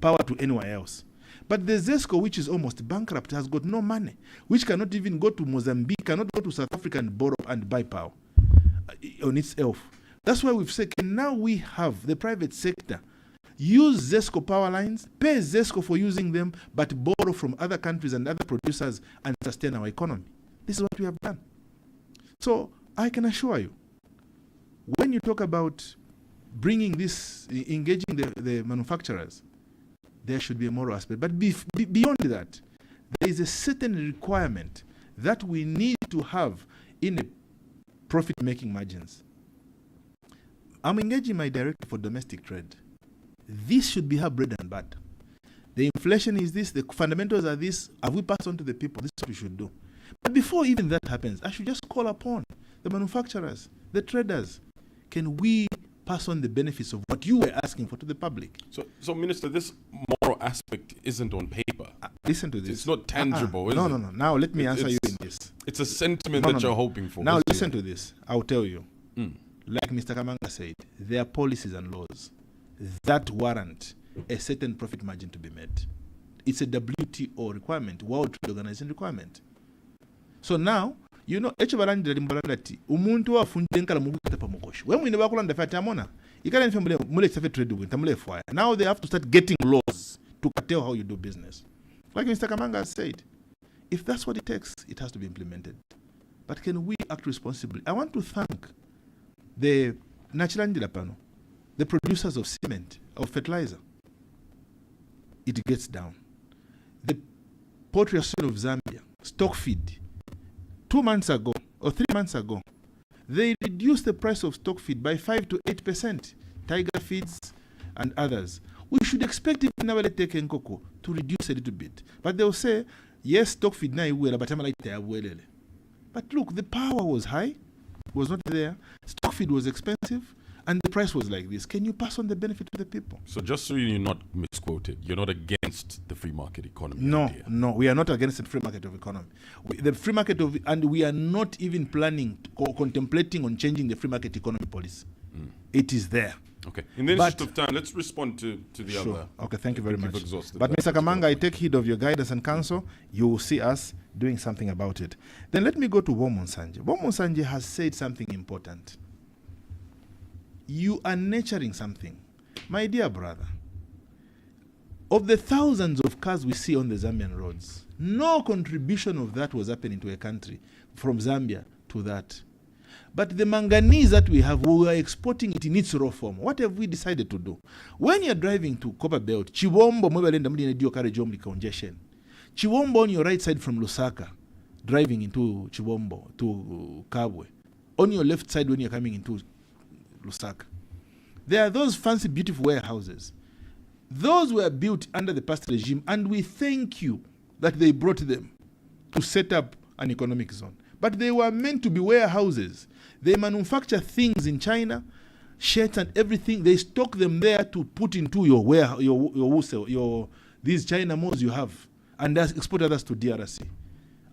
power to anywhere else. But the ZESCO, which is almost bankrupt, has got no money, which cannot even go to Mozambique, cannot go to South Africa and borrow and buy power on itself. That's why we've said, can now we have the private sector use ZESCO power lines, pay ZESCO for using them, but borrow from other countries and other producers and sustain our economy. This is what we have done. So I can assure you, when you talk about bringing this, engaging the manufacturers, there should be a moral aspect. But beyond that, there is a certain requirement that we need to have in a profit-making margins. I'm engaging my director for domestic trade. This should be her bread and butter. The inflation is this, the fundamentals are this. Have we passed on to the people? This is what we should do. But before even that happens, I should just call upon the manufacturers, the traders. Can we pass on the benefits of what you were asking for to the public? So Minister, this moral aspect isn't on paper. Listen to this. It's not tangible, is no, it? No. Now let me answer you in this. It's a sentiment that you're hoping for. Now listen to this. I'll tell you. Like Mr. Kamanga said, there are policies and laws that warrant a certain profit margin to be made. It's a WTO requirement, World Trade Organization requirement. So now, you know, umuntu wafundenkala mukukata pamukoshi. When we never call on the fatamona, you can't even trade with tamule fire. Now they have to start getting laws to curtail how you do business. Like Mr. Kamanga said, if that's what it takes, it has to be implemented. But can we act responsibly? I want to thank the the producers of cement, of fertilizer. It gets down. The Poultry Association of Zambia, stock feed, 2 months ago or 3 months ago, they reduced the price of stock feed by 5 to 8%. Tiger Feeds and others. We should expect it in our Nkoko to reduce a little bit. But they'll say, yes, stock feed na iwela, but I'm like, but look, the power was high, was not there. Stock feed was expensive, and the price was like this. Can you pass on the benefit to the people? So just so you're not misquoted, you're not against the free market economy? No, we are not against the free market of economy. The free market of, and we are not even planning, contemplating on changing the free market economy policy. It is there. Okay. In the interest of time, let's respond to the other. Okay, thank you very much. But Mr. Kamanga, I take heed of your guidance and counsel. You will see us doing something about it. Then let me go to Womonsanje. Womonsanje has said something important. You are nurturing something. My dear brother, of the thousands of cars we see on the Zambian roads, no contribution of that was happening to a country from Zambia to that. But the manganese that we have, we are exporting it in its raw form. What have we decided to do? When you're driving to Copper Belt, Chiwombo, congestion. Chiwombo on your right side from Lusaka, driving into Chiwombo to Kabwe. On your left side when you're coming into Lusaka. There are those fancy, beautiful warehouses. Those were built under the past regime, and we thank you that they brought them to set up an economic zone. But they were meant to be warehouses. They manufacture things in China, shirts and everything. They stock them there to put into your warehouse, your these China malls you have, and export others to DRC.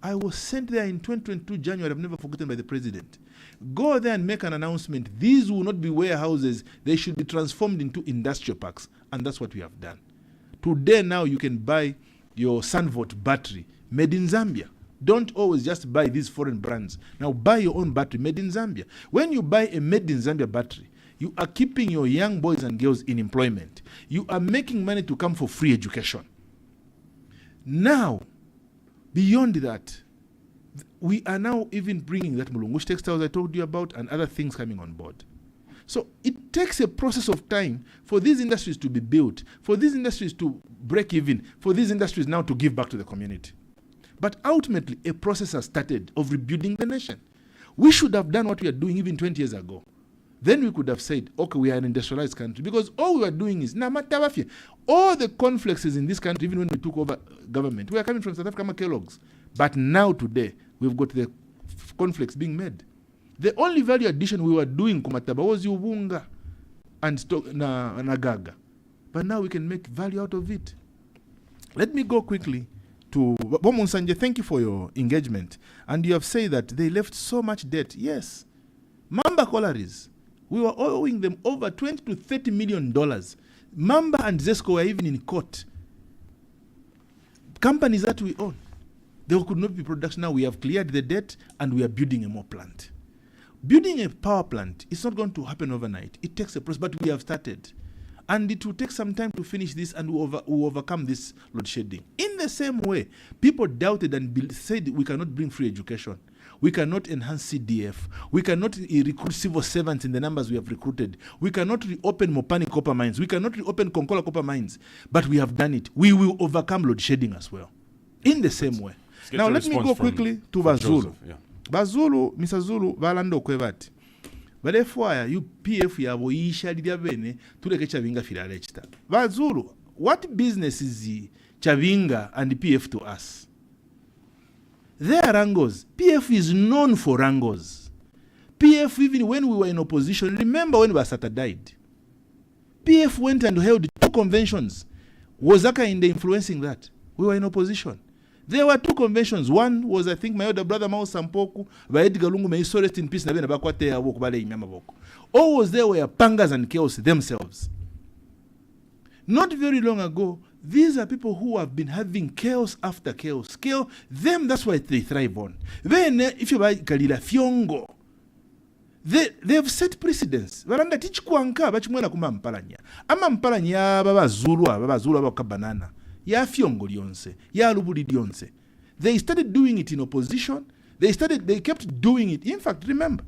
I was sent there in 2022 January. I've never forgotten by the president. Go there and make an announcement. These will not be warehouses. They should be transformed into industrial parks, and that's what we have done. Today now you can buy your Sunvolt battery made in Zambia. Don't always just buy these foreign brands. Now buy your own battery made in Zambia. When you buy a made in Zambia battery, you are keeping your young boys and girls in employment. You are making money to come for free education. Now, beyond that, we are now even bringing that Mulungush textiles I told you about and other things coming on board. So it takes a process of time for these industries to be built, for these industries to break even, for these industries now to give back to the community. But ultimately, a process has started of rebuilding the nation. We should have done what we are doing even 20 years ago. Then we could have said, okay, we are an industrialized country. Because all we are doing is, all the conflicts in this country, even when we took over government, we are coming from South Africa, Kellogg's. But now today, we've got the conflicts being made. The only value addition we were doing kumataba was ubunga and nagaga. But now we can make value out of it. Let me go quickly to Bomunsanje. Thank you for your engagement. And you have said that they left so much debt. Yes. Mamba Collieries, we were owing them over $20 to $30 million. Mamba and Zesco were even in court. Companies that we own, there could not be production. Now we have cleared the debt and we are building a more plant. Building a power plant is not going to happen overnight. It takes a process, but we have started. And it will take some time to finish this, and we'll overcome this load shedding. In the same way, people doubted and said we cannot bring free education. We cannot enhance CDF. We cannot recruit civil servants in the numbers we have recruited. We cannot reopen Mopani copper mines. We cannot reopen Konkola copper mines. But we have done it. We will overcome load shedding as well. In the same way. Now let me go quickly to Bazulu. Bazulu, Mr. Zulu, balando kwebati. Balefwaya, you PF yabo yishalira bene, tuleke Chavinga filalechita. Bazulu, what business is Chavinga and PF to us? They are Rangos. PF is known for Rangos. PF, even when we were in opposition, remember when Basata died? PF went and held 2 conventions. Was Akainde influencing that? We were in opposition. There were 2 conventions. One was, I think, my elder brother Mao Sampoku, Edgar Lungu, may so rest in peace, all was there were pangas and chaos themselves. Not very long ago, these are people who have been having chaos after chaos. Them, that's why they thrive on. Then, if you buy Kalila Fiongo, they have set precedents. Varanda teach Kwanka, Bachmona Kuma Mpalanya. Ama Mpalanya, Baba Zulu, Baba Banana. Ya Fiongo Dionse, Ya Lubudi Dionse. They started doing it in opposition. They kept doing it. In fact, remember,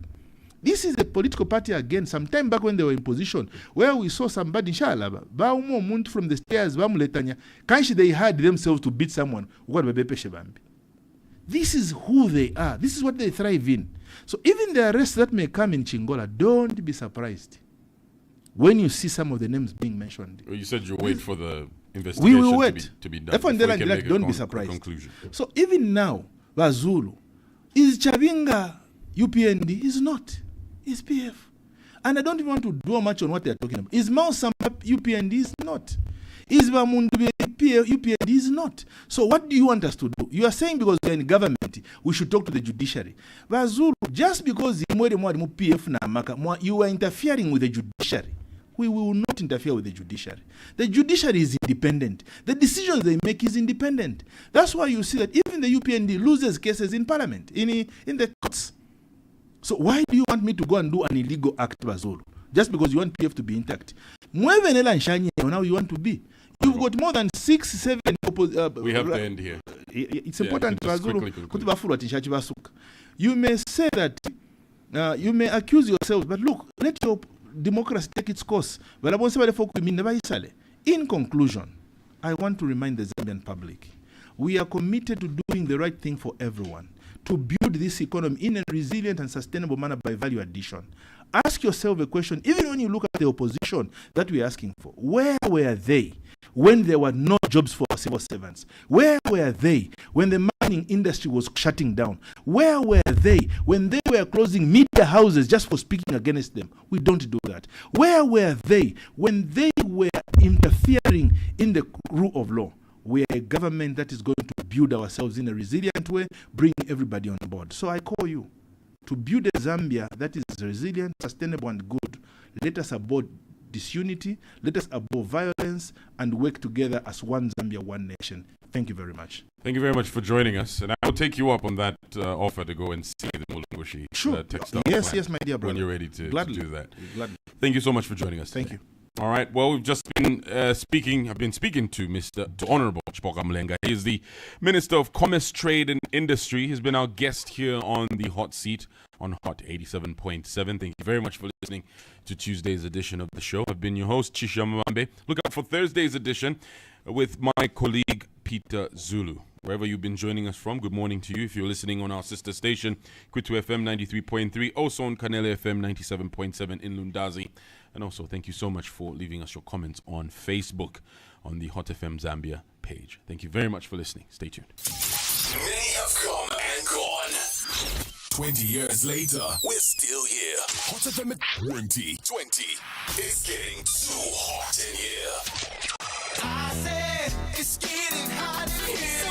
this is a political party again, sometime back when they were in position, where we saw somebody, inshallah, Baumo Munt from the stairs, Bamuletanya, Kanshi they had themselves to beat someone. This is who they are. This is what they thrive in. So even the arrests that may come in Chingola, don't be surprised when you see some of the names being mentioned. Well, you said you wait for the investigation we will wait. To be done. Don't be surprised. So even now, Bazulu, is Chavinga UPND? Is not. Is PF. And I don't even want to dwell much on what they are talking about. Is Mao Sampa UPND? Is not. Is Bamundu UPND? Is not. So what do you want us to do? You are saying because we are in government, we should talk to the judiciary. Bazulu, just because PF you are interfering with the judiciary. We will not interfere with the judiciary. The judiciary is independent. The decisions they make is independent. That's why you see that even the UPND loses cases in parliament, in the courts. So why do you want me to go and do an illegal act, Bazulu? Just because you want PF to be intact. Now you want to be. You've got more than 6, 7... we have to end here. It's important, Bazulu. You may say that, you may accuse yourselves, but look, let your democracy take its course. In conclusion, I want to remind the Zambian public, we are committed to doing the right thing for everyone, to build this economy in a resilient and sustainable manner by value addition. Ask yourself a question, even when you look at the opposition that we are asking for, where were they when there were no jobs for civil servants? Where were they when the mining industry was shutting down? Where were they when they were closing media houses just for speaking against them? We don't do that. Where were they when they were interfering in the rule of law? We are a government that is going to build ourselves in a resilient way, bring everybody on board. So I call you to build a Zambia that is resilient, sustainable, and good. Let us abort disunity, let us abort violence, and work together as one Zambia, one nation. Thank you very much. Thank you very much for joining us. And I'll take you up on that offer to go and see the Mulenga textile plant. Yes, my dear brother. When you're ready to do that. Gladly. Thank you so much for joining us. Thank you. All right. Well, we've just been I've been speaking to Honorable Chipoka Mulenga. He's the Minister of Commerce, Trade and Industry. He's been our guest here on the hot seat on Hot 87.7. Thank you very much for listening to Tuesday's edition of the show. I've been your host, Chisha Mwambe. Look out for Thursday's edition with my colleague, Peter Zulu. Wherever you've been joining us from, good morning to you. If you're listening on our sister station, Kwitu FM 93.3, also on Kanele FM 97.7 in Lundazi. And also, thank you so much for leaving us your comments on Facebook on the Hot FM Zambia page. Thank you very much for listening. Stay tuned. Many have come and gone. 20 years later, we're still here. Hot FM 2020. It's getting too hot in here. I said it's getting hot in here.